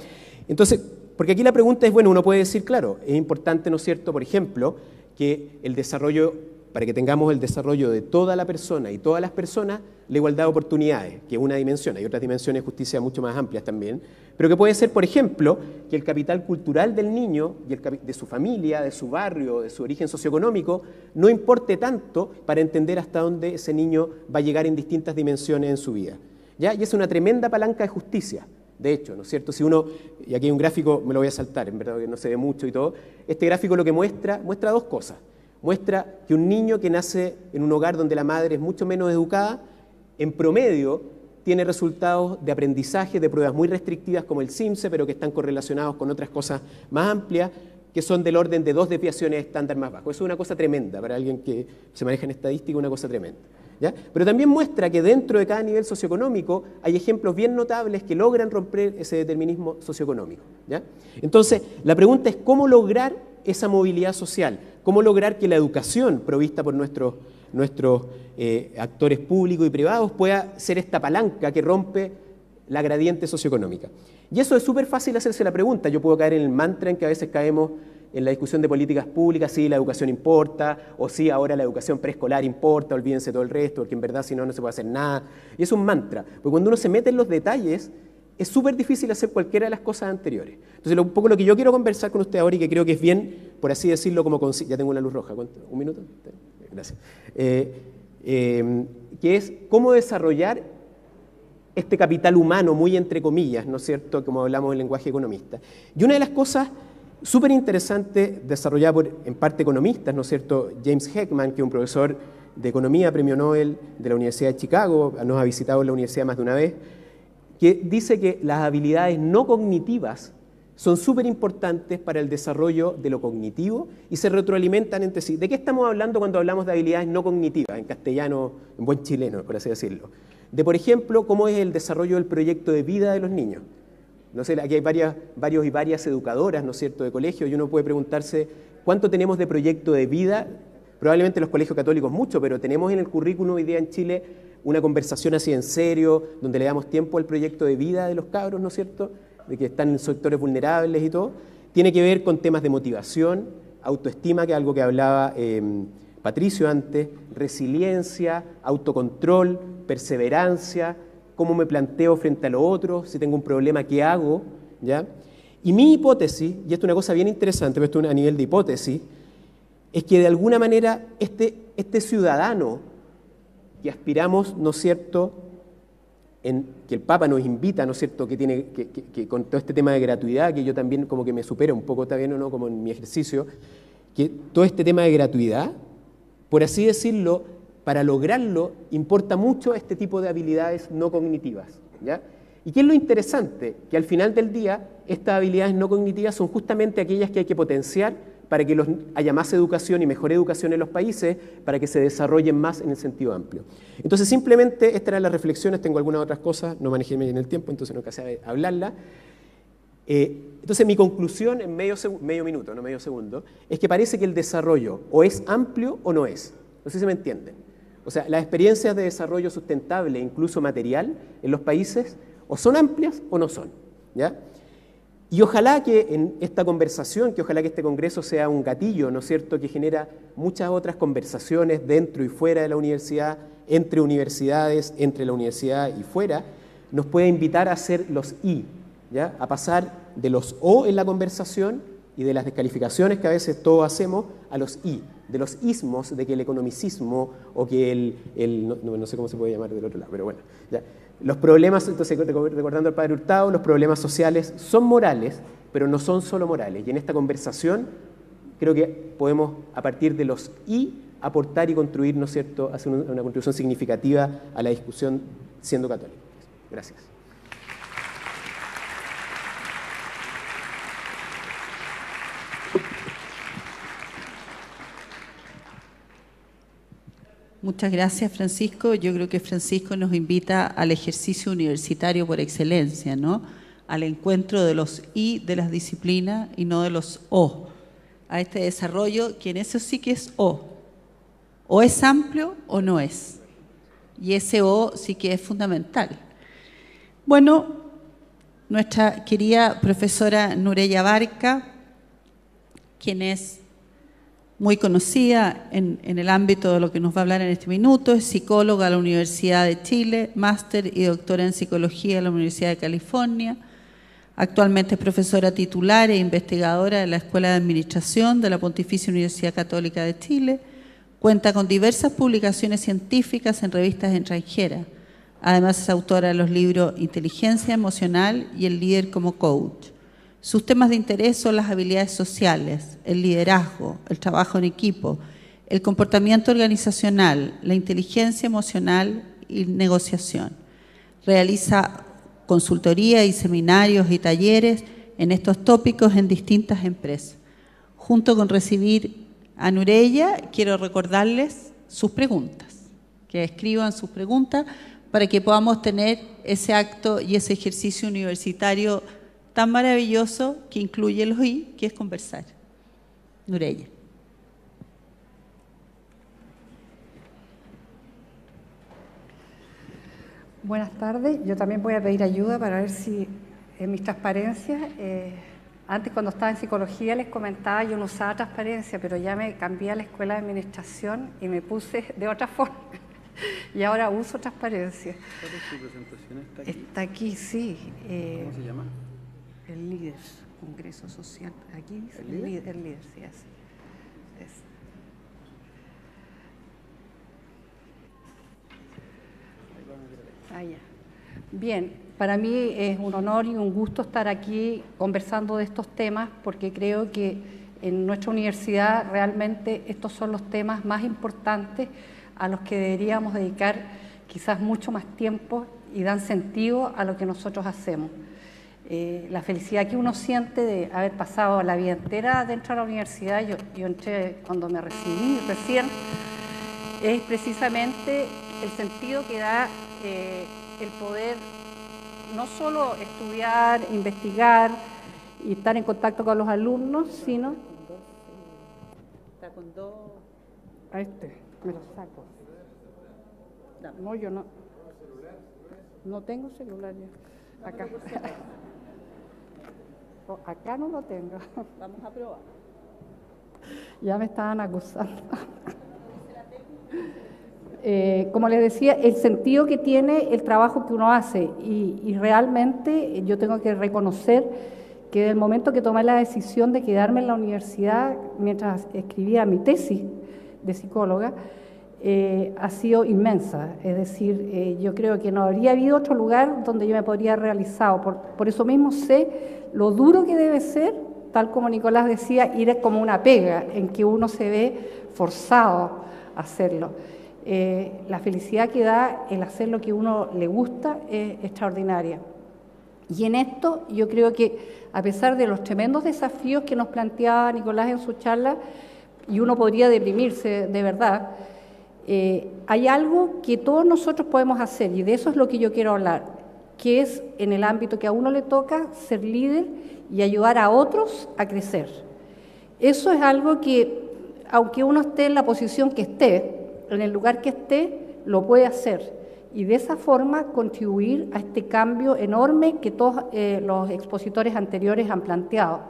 Entonces, porque aquí la pregunta es, bueno, uno puede decir, claro, es importante, ¿no es cierto?, por ejemplo, que el desarrollo, para que tengamos el desarrollo de toda la persona y todas las personas, la igualdad de oportunidades, que es una dimensión, hay otras dimensiones de justicia mucho más amplias también, pero que puede ser, por ejemplo, que el capital cultural del niño, y de su familia, de su barrio, de su origen socioeconómico, no importe tanto para entender hasta dónde ese niño va a llegar en distintas dimensiones en su vida, ¿ya? Y es una tremenda palanca de justicia. De hecho, ¿no es cierto? Si uno, y aquí hay un gráfico, me lo voy a saltar, en verdad que no se ve mucho y todo, este gráfico lo que muestra dos cosas. Muestra que un niño que nace en un hogar donde la madre es mucho menos educada, en promedio tiene resultados de aprendizaje de pruebas muy restrictivas como el CIMSE, pero que están correlacionados con otras cosas más amplias, que son del orden de 2 desviaciones estándar más bajo. Eso es una cosa tremenda, para alguien que se maneja en estadística, una cosa tremenda, ¿ya? Pero también muestra que dentro de cada nivel socioeconómico hay ejemplos bien notables que logran romper ese determinismo socioeconómico, ¿ya? Entonces, la pregunta es cómo lograr esa movilidad social, cómo lograr que la educación provista por nuestros actores públicos y privados pueda ser esta palanca que rompe la gradiente socioeconómica. Y eso es súper fácil hacerse la pregunta. Yo puedo caer en el mantra en que a veces caemos en la discusión de políticas públicas, sí, la educación importa, o sí, ahora la educación preescolar importa, olvídense todo el resto, porque en verdad si no, no se puede hacer nada. Y es un mantra, porque cuando uno se mete en los detalles, es súper difícil hacer cualquiera de las cosas anteriores. Entonces, un poco lo que yo quiero conversar con usted ahora, y que creo que es bien, por así decirlo, como ya tengo una luz roja, ¿cuánto? ¿Un minuto? Gracias. Que es cómo desarrollar este capital humano, muy entre comillas, ¿no es cierto?, como hablamos en lenguaje economista. Y una de las cosas súper interesantes, desarrollada por, en parte, economistas, ¿no es cierto?, James Heckman, que es un profesor de economía, premio Nobel de la Universidad de Chicago, nos ha visitado en la universidad más de una vez, que dice que las habilidades no cognitivas son súper importantes para el desarrollo de lo cognitivo y se retroalimentan entre sí. ¿De qué estamos hablando cuando hablamos de habilidades no cognitivas, en castellano, en buen chileno, por así decirlo? De, por ejemplo, cómo es el desarrollo del proyecto de vida de los niños. No sé, aquí hay varios y varias educadoras, ¿no es cierto?, de colegio, y uno puede preguntarse cuánto tenemos de proyecto de vida. Probablemente en los colegios católicos mucho, pero tenemos en el currículum hoy día en Chile una conversación así en serio, donde le damos tiempo al proyecto de vida de los cabros, ¿no es cierto?, de que están en sectores vulnerables y todo. Tiene que ver con temas de motivación, autoestima, que es algo que hablaba Patricio antes, resiliencia, autocontrol, perseverancia, cómo me planteo frente a lo otro, si tengo un problema, ¿qué hago? ¿Ya? Y mi hipótesis, y esto es una cosa bien interesante, pero esto es a nivel de hipótesis, es que de alguna manera este ciudadano que aspiramos, ¿no es cierto?, que el Papa nos invita, ¿no es cierto?, que con todo este tema de gratuidad, que yo también como que me supera un poco también, ¿o no?, como en mi ejercicio, que todo este tema de gratuidad, por así decirlo, para lograrlo importa mucho este tipo de habilidades no cognitivas, ¿ya? ¿Y qué es lo interesante? Que al final del día, estas habilidades no cognitivas son justamente aquellas que hay que potenciar para que haya más educación y mejor educación en los países, para que se desarrollen más en el sentido amplio. Entonces, simplemente, estas eran las reflexiones, tengo algunas otras cosas, no manejé bien el tiempo, entonces no alcancé a hablarla. Entonces, mi conclusión en medio minuto, no medio segundo, es que parece que el desarrollo o es amplio o no es. No sé si me entienden. O sea, las experiencias de desarrollo sustentable, incluso material, en los países, o son amplias o no son, ¿ya? Y ojalá que en esta conversación, que ojalá que este congreso sea un gatillo, ¿no es cierto?, que genera muchas otras conversaciones dentro y fuera de la universidad, entre universidades, entre la universidad y fuera, nos pueda invitar a hacer los I, ¿ya?, a pasar de los O en la conversación y de las descalificaciones que a veces todos hacemos a los I, de los ismos, de que el economicismo o que no sé cómo se puede llamar del otro lado, pero bueno, ya. Los problemas, entonces recordando al padre Hurtado, los problemas sociales son morales, pero no son solo morales. Y en esta conversación creo que podemos, a partir de los I, aportar y construir, ¿no es cierto?, hacer una contribución significativa a la discusión siendo católicos. Gracias.
Muchas gracias, Francisco. Yo creo que Francisco nos invita al ejercicio universitario por excelencia, ¿no?, al encuentro de los I de las disciplinas y no de los O, a este desarrollo que en eso sí que es o es amplio o no es, y ese O sí que es fundamental. Bueno, nuestra querida profesora Nureya Barca, quien es muy conocida en el ámbito de lo que nos va a hablar en este minuto, es psicóloga de la Universidad de Chile, máster y doctora en psicología de la Universidad de California. Actualmente es profesora titular e investigadora de la Escuela de Administración de la Pontificia Universidad Católica de Chile. Cuenta con diversas publicaciones científicas en revistas extranjeras. Además es autora de los libros Inteligencia Emocional y El Líder como Coach. Sus temas de interés son las habilidades sociales, el liderazgo, el trabajo en equipo, el comportamiento organizacional, la inteligencia emocional y negociación. Realiza consultoría y seminarios y talleres en estos tópicos en distintas empresas. Junto con recibir a Nureya, quiero recordarles sus preguntas, que escriban sus preguntas para que podamos tener ese acto y ese ejercicio universitario tan maravilloso que incluye los I, que es conversar. Nureya.
Buenas tardes. Yo también voy a pedir ayuda para ver si en mis transparencias Antes, cuando estaba en psicología, les comentaba, yo no usaba transparencia, pero ya me cambié a la escuela de administración y me puse de otra forma. Y ahora uso transparencia.
¿Cuál es su presentación? ¿Está aquí?
Está aquí, sí.
¿Cómo se llama?
El líder, Congreso Social. Aquí dice
¿El líder?
El líder, sí, así. Ah, ya. Bien, para mí es un honor y un gusto estar aquí conversando de estos temas porque creo que en nuestra universidad realmente estos son los temas más importantes a los que deberíamos dedicar quizás mucho más tiempo y dan sentido a lo que nosotros hacemos. La felicidad que uno siente de haber pasado la vida entera dentro de la universidad, yo entré cuando me recibí recién, es precisamente el sentido que da el poder no solo estudiar, investigar y estar en contacto con los alumnos, sino...
Está con dos...
A este, me lo saco. No, yo no. No tengo celular ya. Acá. Oh, acá no lo tengo.
Vamos a probar.
Ya me estaban acusando. Como les decía, el sentido que tiene el trabajo que uno hace y realmente yo tengo que reconocer que desde el momento que tomé la decisión de quedarme en la universidad mientras escribía mi tesis de psicóloga, ha sido inmensa. Es decir, yo creo que no habría habido otro lugar donde yo me podría haber realizado. Por eso mismo sé lo duro que debe ser, tal como Nicolás decía, ir como una pega en que uno se ve forzado a hacerlo. La felicidad que da el hacer lo que uno le gusta es extraordinaria. Y en esto yo creo que a pesar de los tremendos desafíos que nos planteaba Nicolás en su charla, y uno podría deprimirse de verdad, hay algo que todos nosotros podemos hacer, y de eso es lo que yo quiero hablar, que es en el ámbito que a uno le toca ser líder y ayudar a otros a crecer. Eso es algo que, aunque uno esté en la posición que esté, en el lugar que esté, lo puede hacer y de esa forma contribuir a este cambio enorme que todos los expositores anteriores han planteado.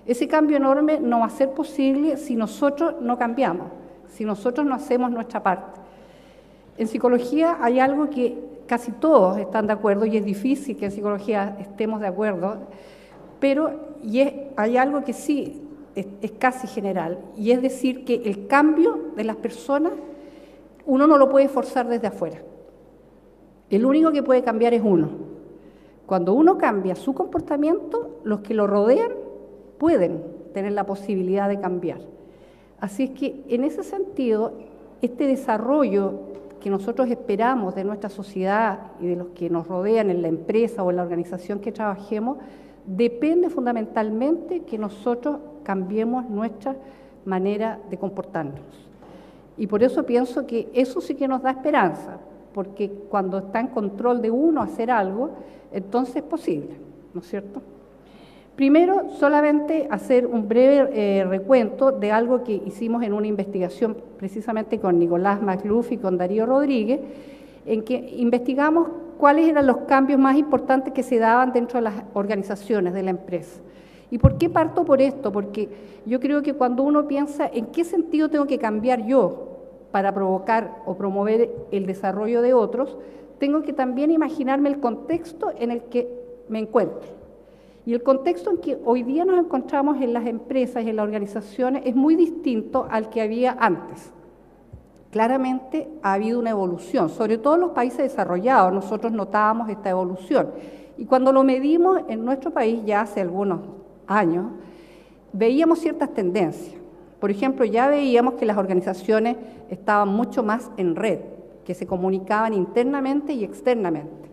Ese cambio enorme no va a ser posible si nosotros no cambiamos, si nosotros no hacemos nuestra parte. En psicología hay algo que casi todos están de acuerdo, y es difícil que en psicología estemos de acuerdo, pero hay algo que sí es casi general, y es decir que el cambio de las personas uno no lo puede forzar desde afuera. El único que puede cambiar es uno. Cuando uno cambia su comportamiento, los que lo rodean pueden tener la posibilidad de cambiar. Así es que, en ese sentido, este desarrollo que nosotros esperamos de nuestra sociedad y de los que nos rodean en la empresa o en la organización que trabajemos, depende fundamentalmente que nosotros cambiemos nuestra manera de comportarnos. Y por eso pienso que eso sí que nos da esperanza, porque cuando está en control de uno hacer algo, entonces es posible, ¿no es cierto? Primero, solamente hacer un breve recuento de algo que hicimos en una investigación precisamente con Nicolás Macluf y con Darío Rodríguez, en que investigamos cuáles eran los cambios más importantes que se daban dentro de las organizaciones de la empresa. ¿Y por qué parto por esto? Porque yo creo que cuando uno piensa en qué sentido tengo que cambiar yo para provocar o promover el desarrollo de otros, tengo que también imaginarme el contexto en el que me encuentro. Y el contexto en que hoy día nos encontramos en las empresas y en las organizaciones es muy distinto al que había antes. Claramente ha habido una evolución, sobre todo en los países desarrollados, nosotros notábamos esta evolución. Y cuando lo medimos en nuestro país ya hace algunos años, veíamos ciertas tendencias. Por ejemplo, ya veíamos que las organizaciones estaban mucho más en red, que se comunicaban internamente y externamente,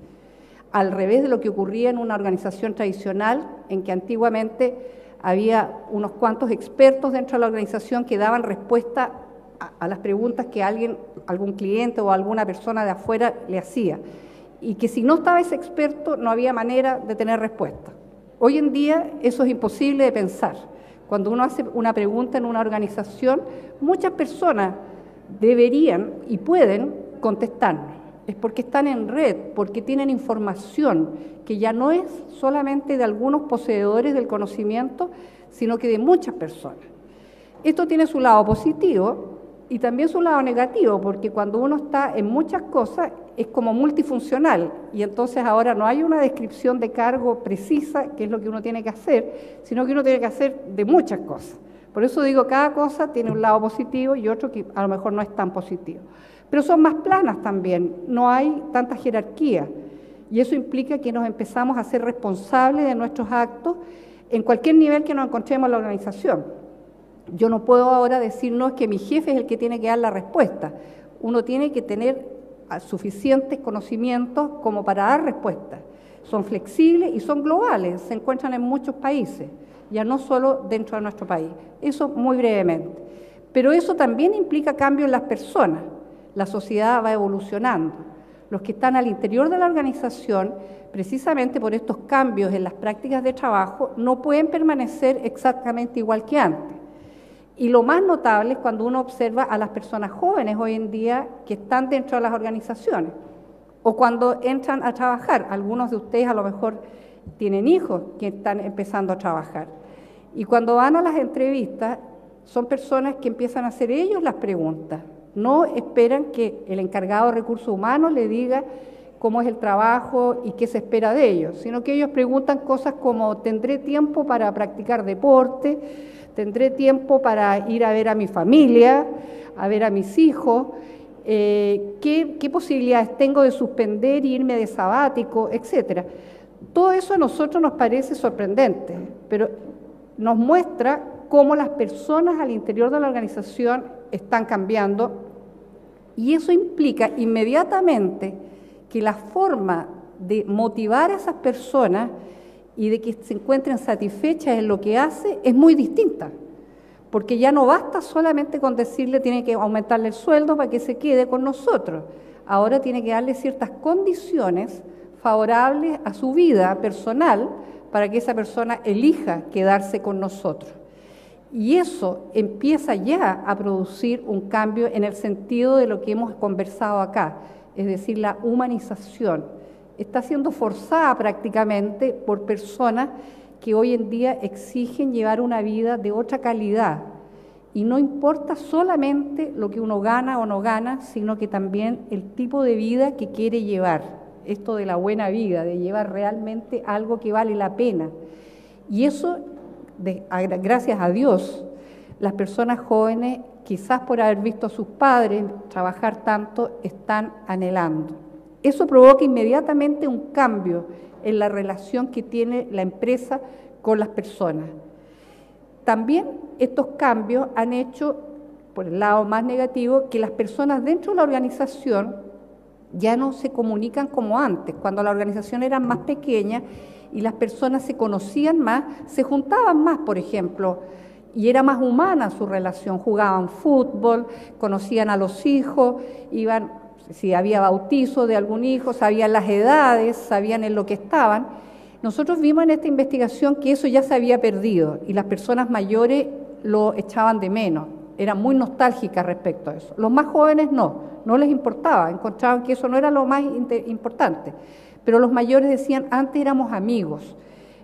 al revés de lo que ocurría en una organización tradicional, en que antiguamente había unos cuantos expertos dentro de la organización que daban respuesta a las preguntas que algún cliente o alguna persona de afuera le hacía, y que si no estaba ese experto no había manera de tener respuesta. Hoy en día eso es imposible de pensar. Cuando uno hace una pregunta en una organización, muchas personas deberían y pueden contestarnos. es porque están en red, porque tienen información que ya no es solamente de algunos poseedores del conocimiento, sino que de muchas personas. Esto tiene su lado positivo y también su lado negativo, porque cuando uno está en muchas cosas es como multifuncional y entonces ahora no hay una descripción de cargo precisa, que es lo que uno tiene que hacer, sino que uno tiene que hacer de muchas cosas. Por eso digo, cada cosa tiene un lado positivo y otro que a lo mejor no es tan positivo. Pero son más planas también, no hay tanta jerarquía y eso implica que nos empezamos a ser responsables de nuestros actos en cualquier nivel que nos encontremos en la organización. Yo no puedo ahora decir, no, es que mi jefe es el que tiene que dar la respuesta. Uno tiene que tener suficientes conocimientos como para dar respuestas. Son flexibles y son globales, se encuentran en muchos países, ya no solo dentro de nuestro país. Eso muy brevemente. Pero eso también implica cambio en las personas. La sociedad va evolucionando. Los que están al interior de la organización, precisamente por estos cambios en las prácticas de trabajo, no pueden permanecer exactamente igual que antes. Y lo más notable es cuando uno observa a las personas jóvenes hoy en día que están dentro de las organizaciones o cuando entran a trabajar. Algunos de ustedes a lo mejor tienen hijos que están empezando a trabajar. Y cuando van a las entrevistas, son personas que empiezan a hacer ellos las preguntas. No esperan que el encargado de recursos humanos le diga cómo es el trabajo y qué se espera de ellos, sino que ellos preguntan cosas como, ¿tendré tiempo para practicar deporte? ¿Tendré tiempo para ir a ver a mi familia, a ver a mis hijos? ¿Qué posibilidades tengo de suspender e irme de sabático, etcétera? Todo eso a nosotros nos parece sorprendente, pero nos muestra cómo las personas al interior de la organización están cambiando y eso implica inmediatamente que la forma de motivar a esas personas y de que se encuentren satisfechas en lo que hace es muy distinta, porque ya no basta solamente con decirle tiene que aumentarle el sueldo para que se quede con nosotros, ahora tiene que darle ciertas condiciones favorables a su vida personal para que esa persona elija quedarse con nosotros. Y eso empieza ya a producir un cambio en el sentido de lo que hemos conversado acá, es decir, la humanización. Está siendo forzada prácticamente por personas que hoy en día exigen llevar una vida de otra calidad. Y no importa solamente lo que uno gana o no gana, sino que también el tipo de vida que quiere llevar. Esto de la buena vida, de llevar realmente algo que vale la pena. Y eso, gracias a Dios, las personas jóvenes, quizás por haber visto a sus padres trabajar tanto, están anhelando. Eso provoca inmediatamente un cambio en la relación que tiene la empresa con las personas. También estos cambios han hecho, por el lado más negativo, que las personas dentro de la organización ya no se comunican como antes. Cuando la organización era más pequeña y las personas se conocían más, se juntaban más, por ejemplo, y era más humana su relación. Jugaban fútbol, conocían a los hijos, iban, si había bautizo de algún hijo, sabían las edades, sabían en lo que estaban. Nosotros vimos en esta investigación que eso ya se había perdido y las personas mayores lo echaban de menos, eran muy nostálgicas respecto a eso. Los más jóvenes no les importaba, encontraban que eso no era lo más importante, pero los mayores decían, antes éramos amigos.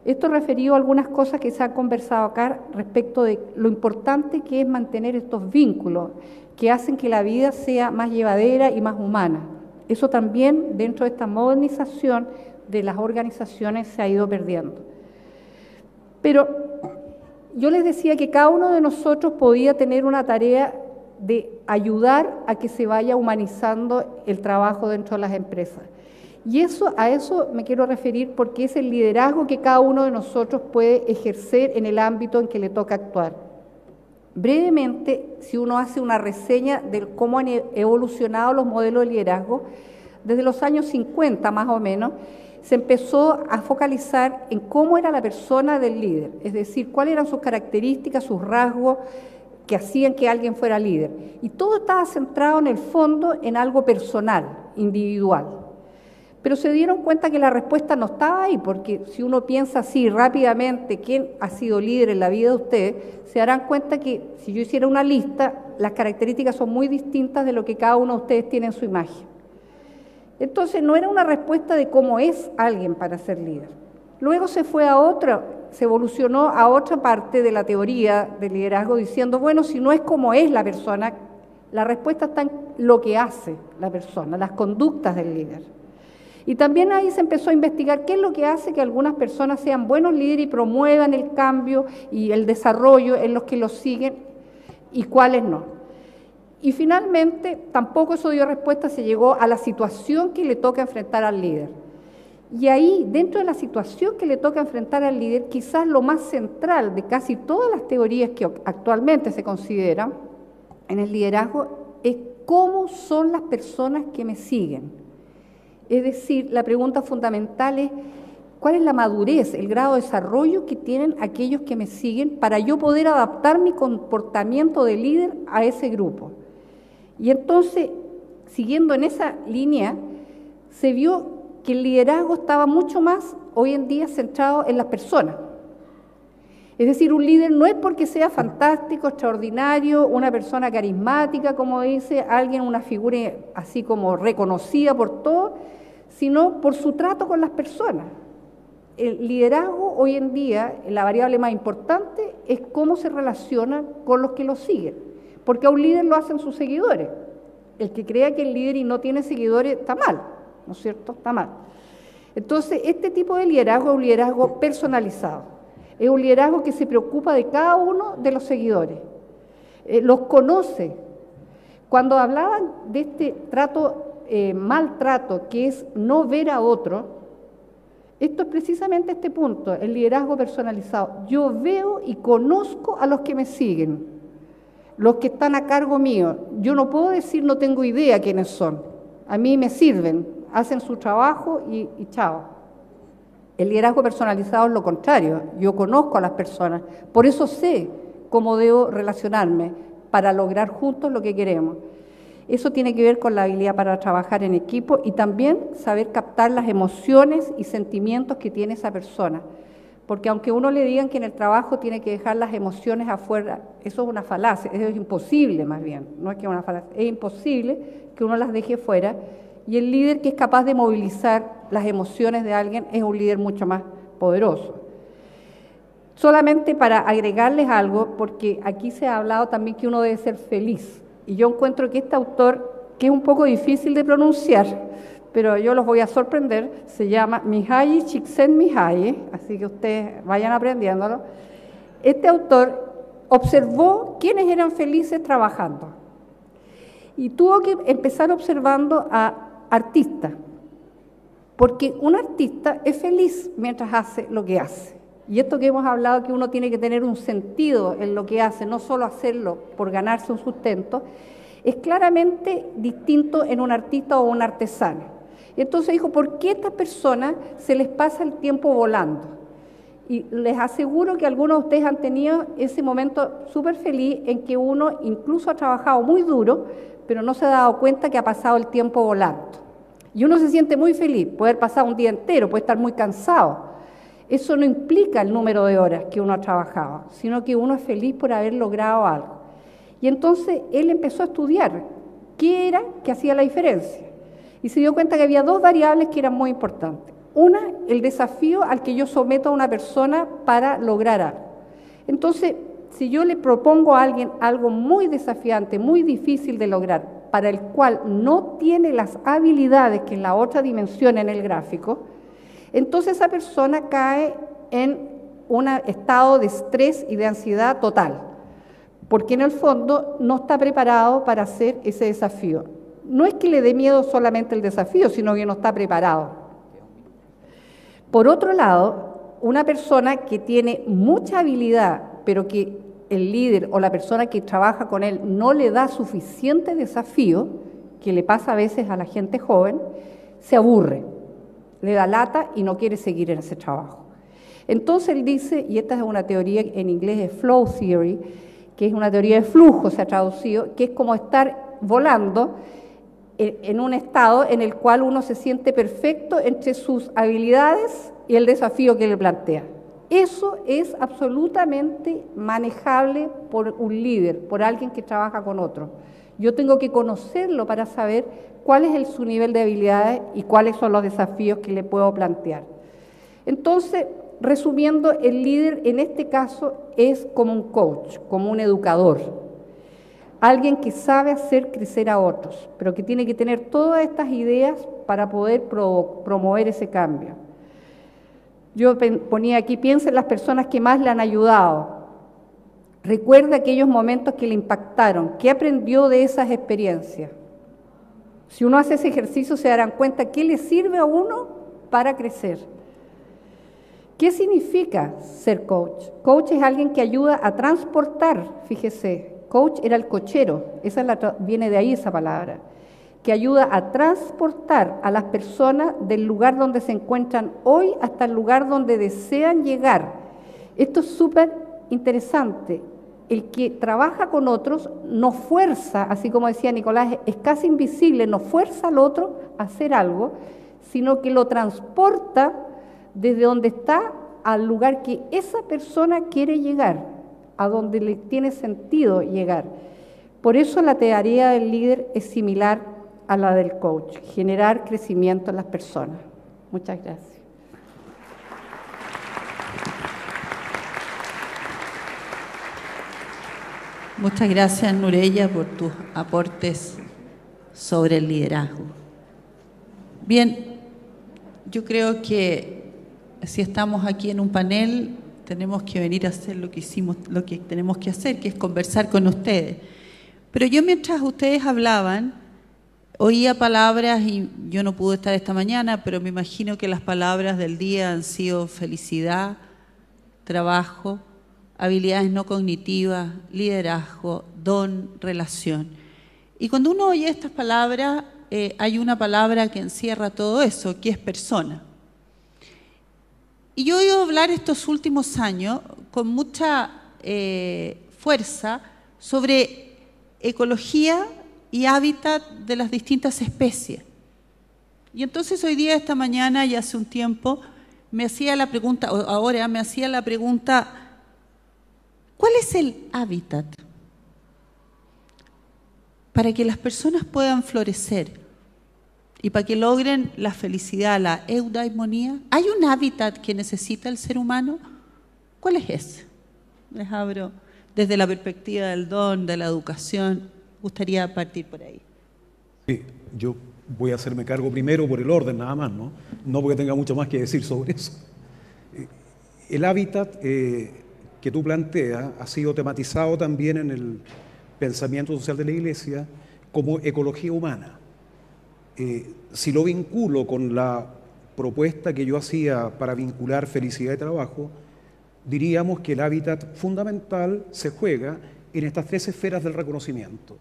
Esto referido a algunas cosas que se han conversado acá respecto de lo importante que es mantener estos vínculos que hacen que la vida sea más llevadera y más humana. Eso también dentro de esta modernización de las organizaciones se ha ido perdiendo. Pero yo les decía que cada uno de nosotros podía tener una tarea de ayudar a que se vaya humanizando el trabajo dentro de las empresas. Y a eso me quiero referir porque es el liderazgo que cada uno de nosotros puede ejercer en el ámbito en que le toca actuar. Brevemente, si uno hace una reseña de cómo han evolucionado los modelos de liderazgo, desde los años 50 más o menos, se empezó a focalizar en cómo era la persona del líder, es decir, cuáles eran sus características, sus rasgos que hacían que alguien fuera líder. Y todo estaba centrado en el fondo en algo personal, individual. Pero se dieron cuenta que la respuesta no estaba ahí, porque si uno piensa así rápidamente quién ha sido líder en la vida de ustedes, se darán cuenta que si yo hiciera una lista, las características son muy distintas de lo que cada uno de ustedes tiene en su imagen. Entonces no era una respuesta de cómo es alguien para ser líder. Luego se evolucionó a otra parte de la teoría del liderazgo diciendo, bueno, si no es como es la persona, la respuesta está en lo que hace la persona, las conductas del líder. Y también ahí se empezó a investigar qué es lo que hace que algunas personas sean buenos líderes y promuevan el cambio y el desarrollo en los que los siguen y cuáles no. Y finalmente, tampoco eso dio respuesta, se llegó a la situación que le toca enfrentar al líder. Y ahí, dentro de la situación que le toca enfrentar al líder, quizás lo más central de casi todas las teorías que actualmente se consideran en el liderazgo es cómo son las personas que me siguen. Es decir, la pregunta fundamental es cuál es la madurez, el grado de desarrollo que tienen aquellos que me siguen para yo poder adaptar mi comportamiento de líder a ese grupo. Y entonces, siguiendo en esa línea, se vio que el liderazgo estaba mucho más hoy en día centrado en las personas. Es decir, un líder no es porque sea fantástico, extraordinario, una persona carismática, como dice alguien, una figura así como reconocida por todos, sino por su trato con las personas. El liderazgo hoy en día, la variable más importante, es cómo se relaciona con los que lo siguen, porque a un líder lo hacen sus seguidores. El que crea que el líder y no tiene seguidores está mal, ¿no es cierto? Está mal. Entonces, este tipo de liderazgo es un liderazgo personalizado. Es un liderazgo que se preocupa de cada uno de los seguidores, los conoce. Cuando hablaban de este maltrato, que es no ver a otro, esto es precisamente este punto, el liderazgo personalizado. Yo veo y conozco a los que me siguen, los que están a cargo mío. Yo no puedo decir no tengo idea quiénes son. A mí me sirven, hacen su trabajo y chao. El liderazgo personalizado es lo contrario, yo conozco a las personas, por eso sé cómo debo relacionarme para lograr juntos lo que queremos. Eso tiene que ver con la habilidad para trabajar en equipo y también saber captar las emociones y sentimientos que tiene esa persona. Porque aunque uno le digan que en el trabajo tiene que dejar las emociones afuera, eso es una falacia, eso es imposible más bien, no es que una falacia, es imposible que uno las deje fuera. Y el líder que es capaz de movilizar las emociones de alguien es un líder mucho más poderoso. Solamente para agregarles algo, porque aquí se ha hablado también que uno debe ser feliz. Y yo encuentro que este autor, que es un poco difícil de pronunciar, pero yo los voy a sorprender, se llama Mihaly Csikszentmihalyi, así que ustedes vayan aprendiéndolo. Este autor observó quiénes eran felices trabajando y tuvo que empezar observando a artista, porque un artista es feliz mientras hace lo que hace. Y esto que hemos hablado, que uno tiene que tener un sentido en lo que hace, no solo hacerlo por ganarse un sustento, es claramente distinto en un artista o un artesano. Entonces dijo, ¿por qué a estas personas se les pasa el tiempo volando? Y les aseguro que algunos de ustedes han tenido ese momento súper feliz en que uno incluso ha trabajado muy duro, pero no se ha dado cuenta que ha pasado el tiempo volando. Y uno se siente muy feliz, puede haber pasado un día entero, puede estar muy cansado. Eso no implica el número de horas que uno ha trabajado, sino que uno es feliz por haber logrado algo. Y entonces él empezó a estudiar qué era que hacía la diferencia. Y se dio cuenta que había dos variables que eran muy importantes. Una, el desafío al que yo someto a una persona para lograr algo. Entonces, si yo le propongo a alguien algo muy desafiante, muy difícil de lograr, para el cual no tiene las habilidades que en la otra dimensión en el gráfico, entonces esa persona cae en un estado de estrés y de ansiedad total, porque en el fondo no está preparado para hacer ese desafío. No es que le dé miedo solamente el desafío, sino que no está preparado. Por otro lado, una persona que tiene mucha habilidad, pero que el líder o la persona que trabaja con él no le da suficiente desafío, que le pasa a veces a la gente joven, se aburre, le da lata y no quiere seguir en ese trabajo. Entonces él dice, y esta es una teoría en inglés de flow theory, que es una teoría de flujo, se ha traducido, que es como estar volando en un estado en el cual uno se siente perfecto entre sus habilidades y el desafío que le plantea. Eso es absolutamente manejable por un líder, por alguien que trabaja con otro. Yo tengo que conocerlo para saber cuál es su nivel de habilidades y cuáles son los desafíos que le puedo plantear. Entonces, resumiendo, el líder en este caso es como un coach, como un educador, alguien que sabe hacer crecer a otros, pero que tiene que tener todas estas ideas para poder promover ese cambio. Yo ponía aquí, piensa en las personas que más le han ayudado. Recuerda aquellos momentos que le impactaron. ¿Qué aprendió de esas experiencias? Si uno hace ese ejercicio se darán cuenta qué le sirve a uno para crecer. ¿Qué significa ser coach? Coach es alguien que ayuda a transportar, fíjese, coach era el cochero, viene de ahí esa palabra, que ayuda a transportar a las personas del lugar donde se encuentran hoy hasta el lugar donde desean llegar. Esto es súper interesante. El que trabaja con otros no fuerza, así como decía Nicolás, es casi invisible, no fuerza al otro a hacer algo, sino que lo transporta desde donde está al lugar que esa persona quiere llegar, a donde le tiene sentido llegar. Por eso la tarea del líder es similar a la del coach, generar crecimiento en las personas. Muchas gracias.
Muchas gracias, Nurella, por tus aportes sobre el liderazgo. Bien, yo creo que si estamos aquí en un panel, tenemos que venir a hacer lo que tenemos que hacer, que es conversar con ustedes. Pero yo, mientras ustedes hablaban, oía palabras, y yo no pude estar esta mañana, pero me imagino que las palabras del día han sido felicidad, trabajo, habilidades no cognitivas, liderazgo, don, relación. Y cuando uno oye estas palabras, hay una palabra que encierra todo eso, que es persona. Y yo he oído hablar estos últimos años con mucha fuerza sobre ecología y hábitat de las distintas especies. Y entonces hoy día, esta mañana y hace un tiempo, me hacía la pregunta, ¿cuál es el hábitat para que las personas puedan florecer y para que logren la felicidad, la eudaimonía? ¿Hay un hábitat que necesita el ser humano? ¿Cuál es ese? Les abro desde la perspectiva del don, de la educación. Gustaría partir por ahí.
Sí, yo voy a hacerme cargo primero por el orden nada más, ¿no? No porque tenga mucho más que decir sobre eso. El hábitat que tú planteas ha sido tematizado también en el pensamiento social de la Iglesia como ecología humana. Si lo vinculo con la propuesta que yo hacía para vincular felicidad y trabajo, diríamos que el hábitat fundamental se juega en estas tres esferas del reconocimiento: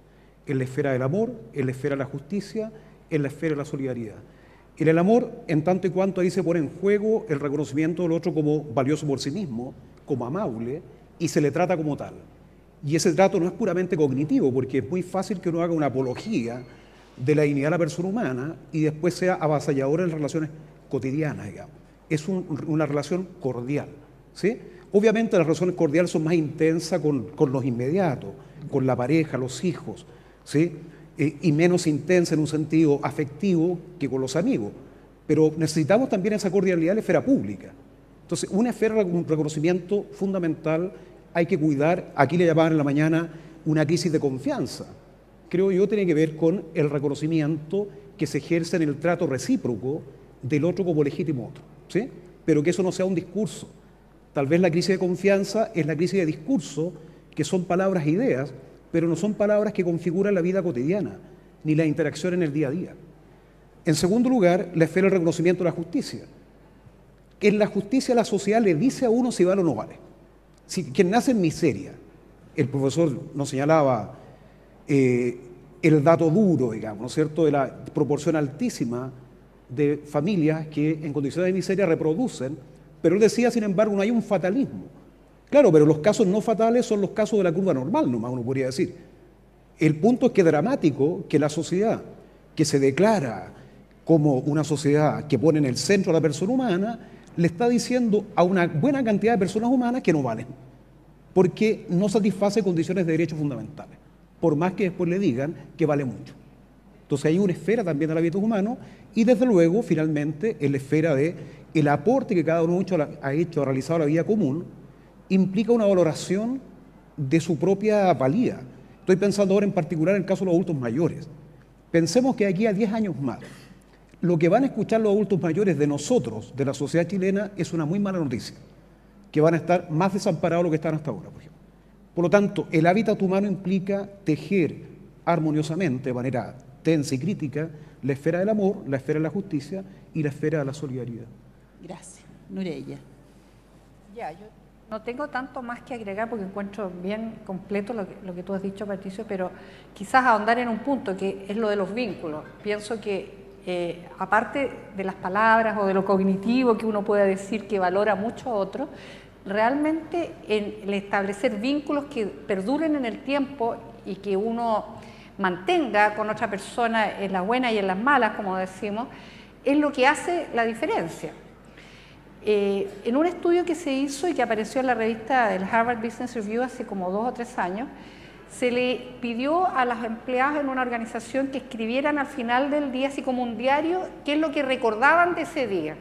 en la esfera del amor, en la esfera de la justicia, en la esfera de la solidaridad. En el amor, en tanto y cuanto ahí se pone en juego el reconocimiento del otro como valioso por sí mismo, como amable, y se le trata como tal. Y ese trato no es puramente cognitivo, porque es muy fácil que uno haga una apología de la dignidad de la persona humana y después sea avasallador en relaciones cotidianas, digamos. Es una relación cordial, ¿sí? Obviamente las relaciones cordiales son más intensas con los inmediatos, con la pareja, los hijos, ¿sí? Y menos intensa en un sentido afectivo que con los amigos. Pero necesitamos también esa cordialidad en la esfera pública. Entonces, una esfera de reconocimiento fundamental hay que cuidar. Aquí le llamaban en la mañana una crisis de confianza. Creo yo tiene que ver con el reconocimiento que se ejerce en el trato recíproco del otro como legítimo otro, ¿sí? Pero que eso no sea un discurso. Tal vez la crisis de confianza es la crisis de discurso, que son palabras e ideas, pero no son palabras que configuran la vida cotidiana, ni la interacción en el día a día. En segundo lugar, la esfera del reconocimiento de la justicia. En la justicia la sociedad le dice a uno si vale o no vale. Si quien nace en miseria, el profesor nos señalaba el dato duro, digamos, ¿no es cierto?, de la proporción altísima de familias que en condiciones de miseria reproducen, pero él decía, sin embargo, no hay un fatalismo. Claro, pero los casos no fatales son los casos de la curva normal, nomás uno podría decir. El punto es que es dramático que la sociedad, que se declara como una sociedad que pone en el centro a la persona humana, le está diciendo a una buena cantidad de personas humanas que no valen, porque no satisface condiciones de derechos fundamentales. por más que después le digan que vale mucho. Entonces hay una esfera también del hábitos humanos y desde luego, finalmente, en la esfera de el aporte que cada uno ha realizado a la vida común, implica una valoración de su propia valía. Estoy pensando ahora en particular en el caso de los adultos mayores. Pensemos que de aquí a 10 años más, lo que van a escuchar los adultos mayores de nosotros, de la sociedad chilena, es una muy mala noticia, que van a estar más desamparados de lo que están hasta ahora, por ejemplo. Por lo tanto, el hábitat humano implica tejer armoniosamente, de manera tensa y crítica, la esfera del amor, la esfera de la justicia y la esfera de la solidaridad.
Gracias. Nureya.
Ya, yo no tengo tanto más que agregar porque encuentro bien completo lo que tú has dicho, Patricio, pero quizás ahondar en un punto que es lo de los vínculos. Pienso que aparte de las palabras o de lo cognitivo que uno puede decir que valora mucho a otro, realmente el establecer vínculos que perduren en el tiempo y que uno mantenga con otra persona en las buenas y en las malas, como decimos, es lo que hace la diferencia. En un estudio que se hizo y que apareció en la revista del Harvard Business Review hace como 2 o 3 años, se le pidió a los empleados en una organización que escribieran al final del día, así como un diario, qué es lo que recordaban de ese día.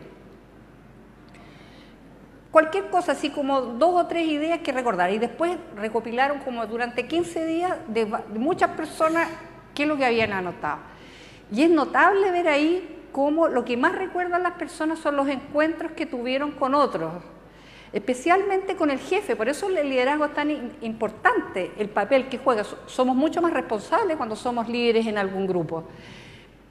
Cualquier cosa, así como 2 o 3 ideas que recordar. Y después recopilaron como durante 15 días de muchas personas qué es lo que habían anotado. Y es notable ver ahí cómo lo que más recuerdan las personas son los encuentros que tuvieron con otros, especialmente con el jefe. Por eso el liderazgo es tan importante, el papel que juega. Somos mucho más responsables cuando somos líderes en algún grupo.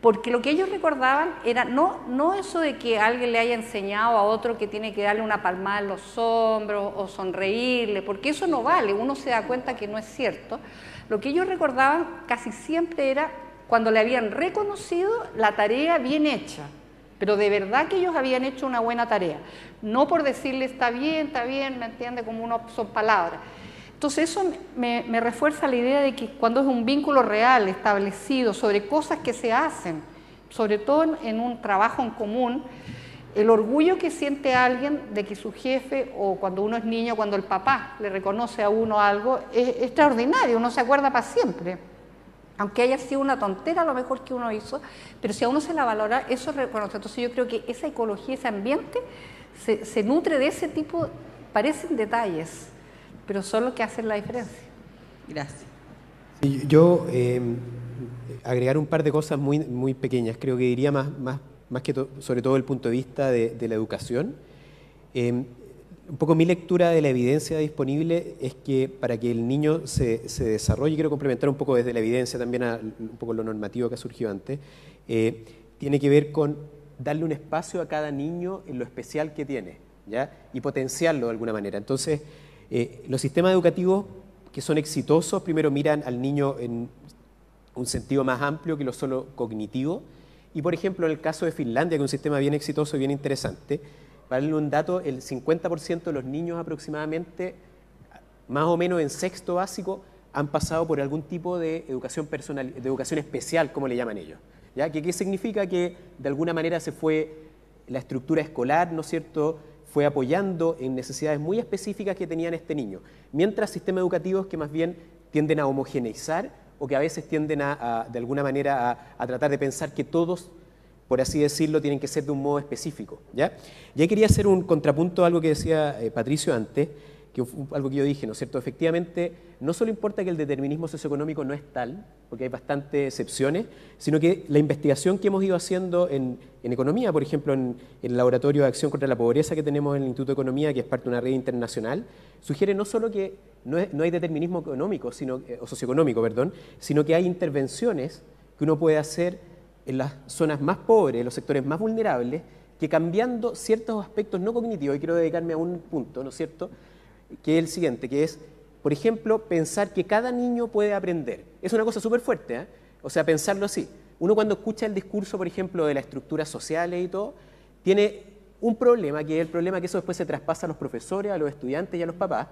Porque lo que ellos recordaban era no eso de que alguien le haya enseñado a otro que tiene que darle una palmada en los hombros o sonreírle, porque eso no vale, uno se da cuenta que no es cierto. Lo que ellos recordaban casi siempre era cuando le habían reconocido la tarea bien hecha, pero de verdad que ellos habían hecho una buena tarea, no por decirle está bien, ¿me entiende? Como son palabras. Entonces eso me refuerza la idea de que cuando es un vínculo real, establecido, sobre cosas que se hacen, sobre todo en un trabajo en común, el orgullo que siente alguien de que su jefe, o cuando uno es niño, cuando el papá le reconoce a uno algo, es extraordinario, uno se acuerda para siempre. Aunque haya sido una tontera lo mejor que uno hizo, pero si a uno se la valora, eso reconoce. Entonces yo creo que esa ecología, ese ambiente, se nutre de ese tipo, parecen detalles, pero son los que hacen la diferencia.
Gracias.
Sí, yo agregar un par de cosas muy pequeñas, creo que diría más que sobre todo el punto de vista de la educación. Un poco mi lectura de la evidencia disponible es que para que el niño se desarrolle, quiero complementar un poco desde la evidencia también un poco lo normativo que ha surgido antes, tiene que ver con darle un espacio a cada niño en lo especial que tiene, ¿ya? Y potenciarlo de alguna manera. Entonces, los sistemas educativos que son exitosos primero miran al niño en un sentido más amplio que lo solo cognitivo. Y por ejemplo, en el caso de Finlandia, que es un sistema bien exitoso y bien interesante, para darle un dato, el 50% de los niños aproximadamente, más o menos en sexto básico, han pasado por algún tipo de educación personal, de educación especial, como le llaman ellos. ¿Ya? ¿Qué significa? Que de alguna manera se fue la estructura escolar, ¿no es cierto?, fue apoyando en necesidades muy específicas que tenían este niño. Mientras sistemas educativos que más bien tienden a homogeneizar o que a veces tienden de alguna manera a tratar de pensar que todos, por así decirlo, tienen que ser de un modo específico, ¿ya? Y ahí quería hacer un contrapunto a algo que decía Patricio antes, que fue algo que yo dije, ¿no es cierto? Efectivamente, no solo importa que el determinismo socioeconómico no es tal, porque hay bastantes excepciones, sino que la investigación que hemos ido haciendo en economía, por ejemplo, en el Laboratorio de Acción contra la Pobreza que tenemos en el Instituto de Economía, que es parte de una red internacional, sugiere no solo que no hay determinismo económico, o socioeconómico, perdón, sino que hay intervenciones que uno puede hacer en las zonas más pobres, en los sectores más vulnerables, que cambiando ciertos aspectos no cognitivos, y quiero dedicarme a un punto, ¿no es cierto?, que es el siguiente, que es, por ejemplo, pensar que cada niño puede aprender. Es una cosa súper fuerte, ¿eh? O sea, pensarlo así. Uno cuando escucha el discurso, por ejemplo, de las estructuras sociales y todo, tiene un problema, que es el problema que eso después se traspasa a los profesores, a los estudiantes y a los papás.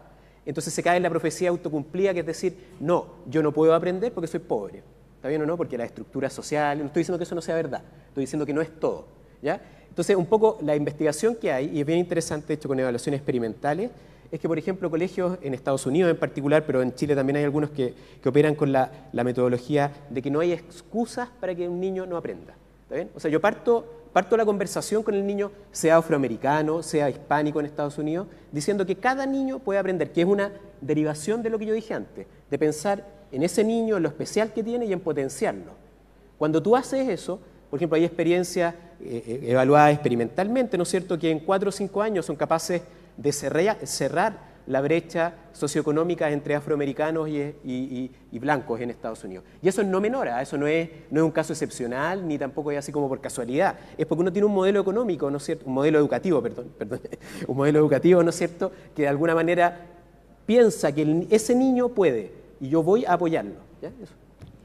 Entonces se cae en la profecía autocumplida, que es decir, no, yo no puedo aprender porque soy pobre. ¿Está bien o no? Porque la estructura social, no estoy diciendo que eso no sea verdad, estoy diciendo que no es todo, ¿ya? Entonces, un poco la investigación que hay, y es bien interesante, hecho con evaluaciones experimentales, es que, por ejemplo, colegios en Estados Unidos en particular, pero en Chile también hay algunos que operan con la metodología de que no hay excusas para que un niño no aprenda. ¿Está bien? O sea, yo parto la conversación con el niño, sea afroamericano, sea hispánico en Estados Unidos, diciendo que cada niño puede aprender, que es una derivación de lo que yo dije antes, de pensar en ese niño, en lo especial que tiene y en potenciarlo. Cuando tú haces eso, por ejemplo, hay experiencias evaluadas experimentalmente, ¿no es cierto?, que en 4 o 5 años son capaces de cerrar la brecha socioeconómica entre afroamericanos y blancos en Estados Unidos. Y eso es no menor, eso no es un caso excepcional, ni tampoco es así como por casualidad. Es porque uno tiene un modelo económico, ¿no es cierto?, un modelo educativo, un modelo educativo, ¿no es cierto?, que de alguna manera piensa que ese niño puede, y yo voy a apoyarlo. ¿Ya? Eso.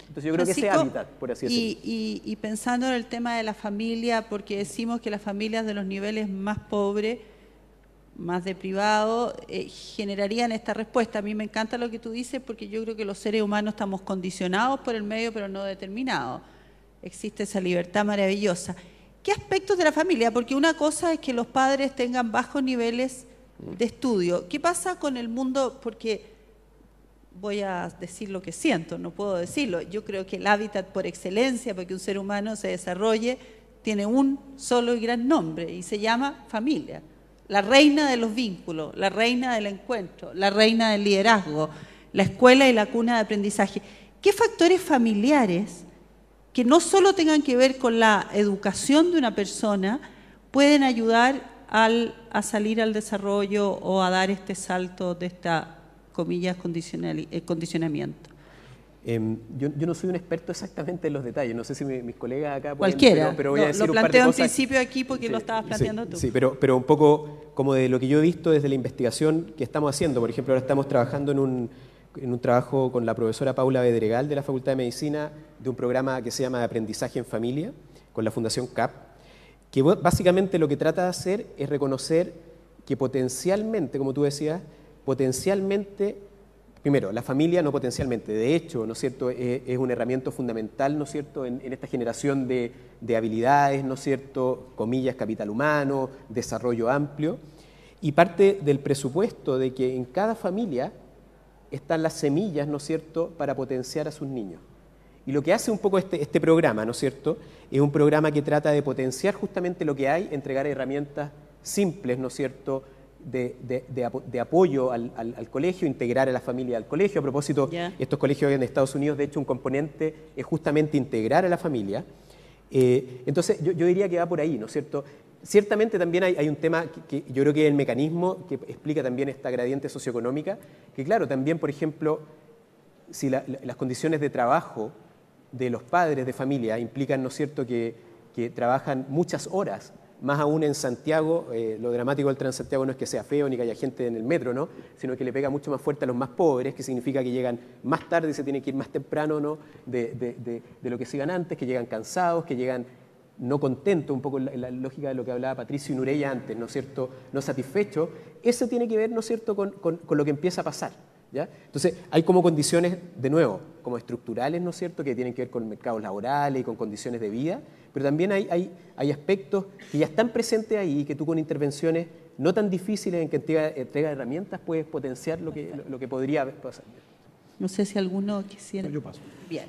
Entonces yo creo que ese hábitat, por así decirlo.
Y pensando en el tema de la familia, porque decimos que las familias de los niveles más pobres, más de privado, generarían esta respuesta. A mí me encanta lo que tú dices, porque yo creo que los seres humanos estamos condicionados por el medio, pero no determinados. Existe esa libertad maravillosa. ¿Qué aspectos de la familia? Porque una cosa es que los padres tengan bajos niveles de estudio. ¿Qué pasa con el mundo? Porque voy a decir lo que siento, no puedo decirlo. Yo creo que el hábitat por excelencia para que un ser humano se desarrolle tiene un solo y gran nombre y se llama familia. La reina de los vínculos, la reina del encuentro, la reina del liderazgo, la escuela y la cuna de aprendizaje. ¿Qué factores familiares que no solo tengan que ver con la educación de una persona pueden ayudar a salir al desarrollo o a dar este salto de esta, comillas, condicionamiento?
Yo no soy un experto exactamente en los detalles, no sé si mis colegas acá pueden,
cualquiera,
pero voy a decir
lo
un par de
planteo en
cosas.
principio aquí porque lo estabas planteando tú.
Sí, pero un poco como de lo que yo he visto desde la investigación que estamos haciendo. Por ejemplo, ahora estamos trabajando en un trabajo con la profesora Paula Bedregal de la Facultad de Medicina de un programa que se llama Aprendizaje en Familia, con la Fundación CAP, que básicamente lo que trata de hacer es reconocer que potencialmente, como tú decías, potencialmente, primero, la familia no potencialmente, de hecho, ¿no es cierto?, es una herramienta fundamental, ¿no es cierto?, en esta generación de habilidades, ¿no es cierto?, comillas, capital humano, desarrollo amplio, y parte del presupuesto de que en cada familia están las semillas, ¿no es cierto?, para potenciar a sus niños. Y lo que hace un poco este programa, ¿no es cierto?, es un programa que trata de potenciar justamente lo que hay, entregar herramientas simples, ¿no es cierto?, de apoyo al colegio, integrar a la familia al colegio. A propósito, estos colegios en Estados Unidos, de hecho, un componente es justamente integrar a la familia. Entonces, yo diría que va por ahí, ¿no es cierto? Ciertamente también hay un tema que yo creo que es el mecanismo que explica también esta gradiente socioeconómica, que claro, también, por ejemplo, si las condiciones de trabajo de los padres de familia implican, ¿no es cierto?, que trabajan muchas horas, más aún en Santiago, lo dramático del Transantiago no es que sea feo ni que haya gente en el metro, ¿no?, sino que le pega mucho más fuerte a los más pobres, que significa que llegan más tarde y se tienen que ir más temprano, ¿no?, de lo que se iban antes, que llegan cansados, que llegan no contentos, un poco en la lógica de lo que hablaba Patricio Nurella antes, ¿no es cierto?, no satisfechos. Eso tiene que ver, ¿no es cierto?, con lo que empieza a pasar, ¿ya? Entonces, hay como condiciones, de nuevo, como estructurales, ¿no es cierto?, que tienen que ver con mercados laborales y con condiciones de vida, pero también hay aspectos que ya están presentes ahí y que tú con intervenciones no tan difíciles en que entrega herramientas puedes potenciar lo que podría pasar.
No sé si alguno quisiera...
Yo paso.
Bien.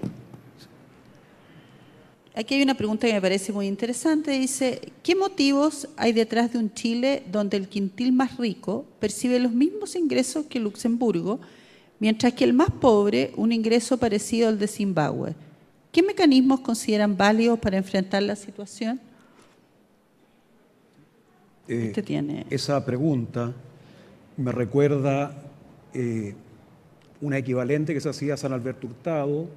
Aquí hay una pregunta que me parece muy interesante. Dice, ¿qué motivos hay detrás de un Chile donde el quintil más rico percibe los mismos ingresos que Luxemburgo, mientras que el más pobre un ingreso parecido al de Zimbabue? ¿Qué mecanismos consideran válidos para enfrentar la situación? Usted tiene...
Esa pregunta me recuerda una equivalente que se hacía a San Alberto Hurtado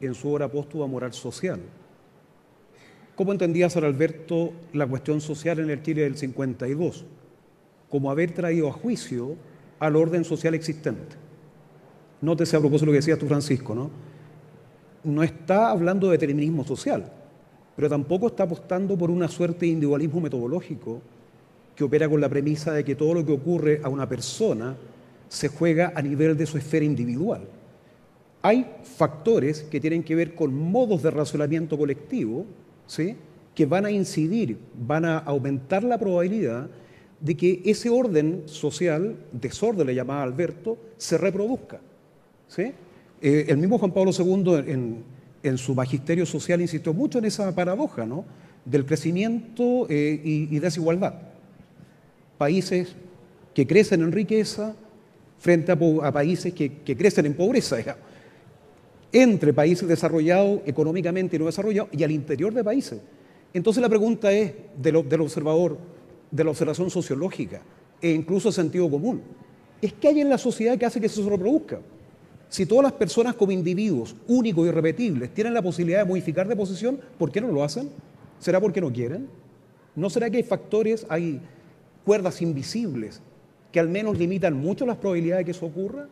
en su obra póstuma Moral Social. ¿Cómo entendía San Alberto la cuestión social en el Chile del 52? Como haber traído a juicio al orden social existente. Nótese a propósito lo que decías tú, Francisco, ¿no? No está hablando de determinismo social, pero tampoco está apostando por una suerte de individualismo metodológico que opera con la premisa de que todo lo que ocurre a una persona se juega a nivel de su esfera individual. Hay factores que tienen que ver con modos de relacionamiento colectivo, ¿sí?, que van a incidir, van a aumentar la probabilidad de que ese orden social, desorden le llamaba Alberto, se reproduzca. ¿Sí? El mismo Juan Pablo II en su magisterio social insistió mucho en esa paradoja, ¿no?, del crecimiento y desigualdad. Países que crecen en riqueza frente a países que crecen en pobreza, digamos. Entre países desarrollados económicamente y no desarrollados, y al interior de países. Entonces la pregunta es del observador, de la observación sociológica e incluso de sentido común, ¿es qué hay en la sociedad que hace que eso se reproduzca? Si todas las personas como individuos únicos y irrepetibles tienen la posibilidad de modificar de posición, ¿por qué no lo hacen? ¿Será porque no quieren? ¿No será que hay factores, hay cuerdas invisibles que al menos limitan mucho las probabilidades de que eso ocurra?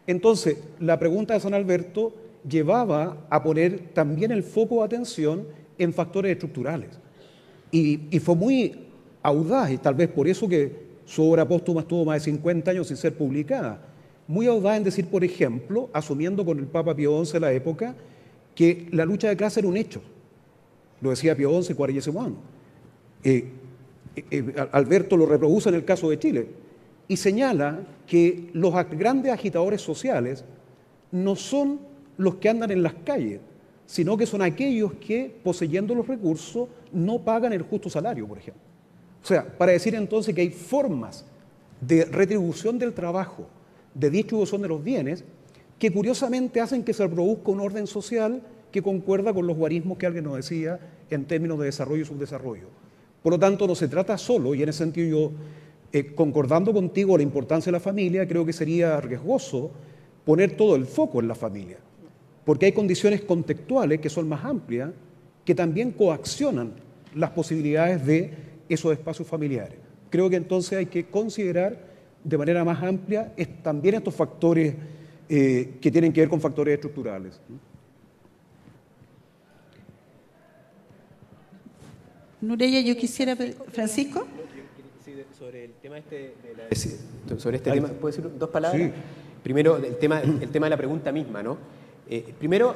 Entonces, la pregunta de San Alberto llevaba a poner también el foco de atención en factores estructurales. Y fue muy audaz, y tal vez por eso que su obra póstuma estuvo más de 50 años sin ser publicada. Muy audaz en decir, por ejemplo, asumiendo con el Papa Pío XI de la época, que la lucha de clase era un hecho. Lo decía Pío XI, 40 años. Alberto lo reproduce en el caso de Chile y señala que los grandes agitadores sociales no son los que andan en las calles, sino que son aquellos que, poseyendo los recursos, no pagan el justo salario, por ejemplo. O sea, para decir entonces que hay formas de retribución del trabajo, de distribución de los bienes, que curiosamente hacen que se produzca un orden social que concuerda con los guarismos que alguien nos decía en términos de desarrollo y subdesarrollo. Por lo tanto, no se trata solo, y en ese sentido yo, concordando contigo la importancia de la familia, creo que sería riesgoso poner todo el foco en la familia, porque hay condiciones contextuales que son más amplias, que también coaccionan las posibilidades de esos espacios familiares. Creo que entonces hay que considerar de manera más amplia también estos factores que tienen que ver con factores estructurales.
Nureya, yo quisiera... ¿Francisco?
Sí, sobre el tema sobre este tema, ¿puedo decir dos palabras?
Sí.
Primero, el tema de la pregunta misma, ¿no? Primero,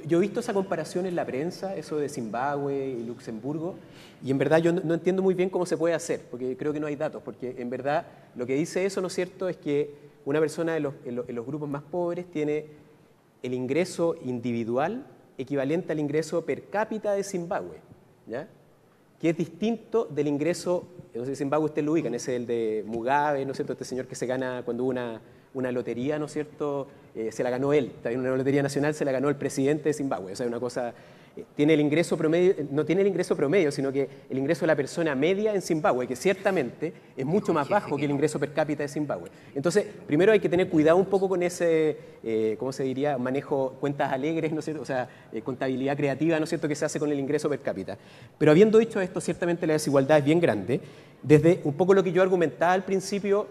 yo he visto esa comparación en la prensa, eso de Zimbabue y Luxemburgo, y en verdad yo no entiendo muy bien cómo se puede hacer, porque creo que no hay datos, porque en verdad lo que dice eso, ¿no es cierto?, es que una persona en los grupos más pobres tiene el ingreso individual equivalente al ingreso per cápita de Zimbabue, ¿ya?, que es distinto del ingreso, no sé si Zimbabue usted lo ubican, ese es el de Mugabe, ¿no es cierto?, este señor que se gana cuando hubo una lotería, ¿no es cierto?, se la ganó él, también una lotería nacional se la ganó el presidente de Zimbabue, o sea, una cosa, tiene el ingreso promedio, no tiene el ingreso promedio, sino que el ingreso de la persona media en Zimbabue, que ciertamente es mucho más bajo que el ingreso per cápita de Zimbabue. Entonces, primero hay que tener cuidado un poco con ese, ¿cómo se diría?, manejo cuentas alegres, ¿no es cierto?, o sea, contabilidad creativa, ¿no es cierto?, que se hace con el ingreso per cápita. Pero habiendo dicho esto, ciertamente la desigualdad es bien grande. Desde un poco lo que yo argumentaba al principio,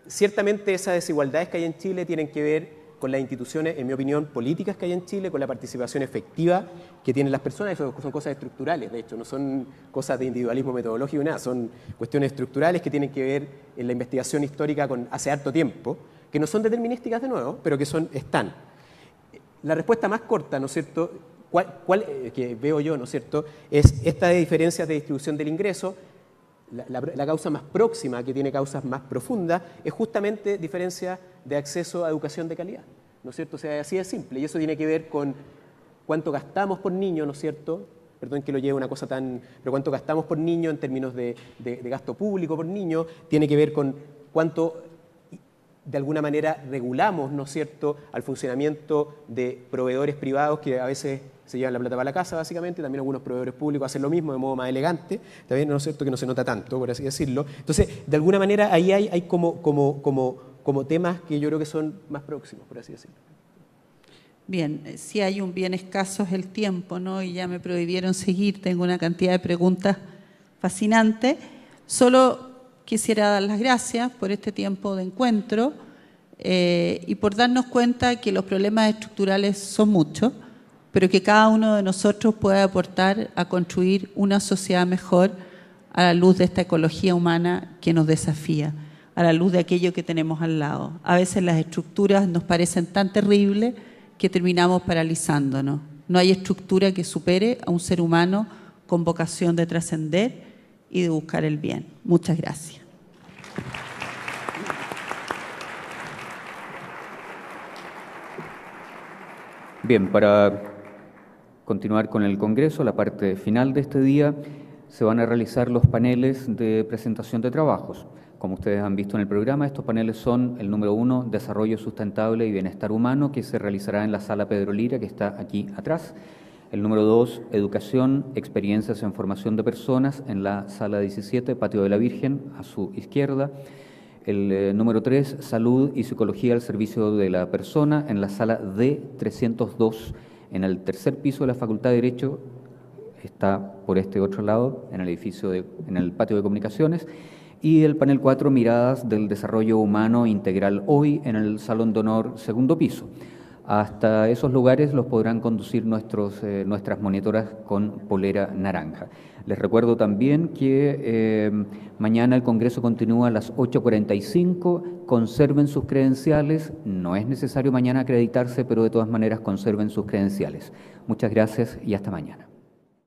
ciertamente esas desigualdades que hay en Chile tienen que ver con las instituciones, en mi opinión, políticas que hay en Chile, con la participación efectiva que tienen las personas. Eso son cosas estructurales, de hecho, no son cosas de individualismo metodológico ni nada, son cuestiones estructurales que tienen que ver en la investigación histórica hace harto tiempo, que no son determinísticas de nuevo, pero que están. La respuesta más corta, ¿no es cierto?, que veo yo, ¿no es cierto?, es esta de diferencias de distribución del ingreso. La causa más próxima, que tiene causas más profundas, es justamente diferencia de acceso a educación de calidad, ¿no es cierto? O sea, así de simple, y eso tiene que ver con cuánto gastamos por niño, ¿no es cierto? Perdón que lo lleve una cosa tan... pero cuánto gastamos por niño en términos de gasto público por niño, tiene que ver con cuánto, de alguna manera, regulamos, ¿no es cierto?, al funcionamiento de proveedores privados que a veces se llevan la plata para la casa, básicamente. También algunos proveedores públicos hacen lo mismo de modo más elegante, también, ¿no es cierto?, que no se nota tanto, por así decirlo. Entonces, de alguna manera, ahí hay como temas que yo creo que son más próximos, por así decirlo.
Bien, si hay un bien escaso es el tiempo, ¿no? Y ya me prohibieron seguir, tengo una cantidad de preguntas fascinantes. Solo quisiera dar las gracias por este tiempo de encuentro y por darnos cuenta que los problemas estructurales son muchos, pero que cada uno de nosotros puede aportar a construir una sociedad mejor a la luz de esta ecología humana que nos desafía, a la luz de aquello que tenemos al lado. A veces las estructuras nos parecen tan terribles que terminamos paralizándonos. No hay estructura que supere a un ser humano con vocación de trascender y de buscar el bien. Muchas gracias.
Bien, para continuar con el Congreso, la parte final de este día, se van a realizar los paneles de presentación de trabajos. Como ustedes han visto en el programa, estos paneles son el número 1, Desarrollo Sustentable y Bienestar Humano, que se realizará en la Sala Pedro Lira, que está aquí atrás. El número 2, Educación, Experiencias en Formación de Personas, en la Sala 17, Patio de la Virgen, a su izquierda. El número 3, Salud y Psicología al Servicio de la Persona, en la Sala D302, en el tercer piso de la Facultad de Derecho, está por este otro lado, en el edificio, en el Patio de Comunicaciones. Y el panel 4, Miradas del Desarrollo Humano Integral, hoy en el Salón de Honor, segundo piso. Hasta esos lugares los podrán conducir nuestras monitoras con polera naranja. Les recuerdo también que mañana el Congreso continúa a las 8:45. Conserven sus credenciales. No es necesario mañana acreditarse, pero de todas maneras conserven sus credenciales. Muchas gracias y hasta mañana.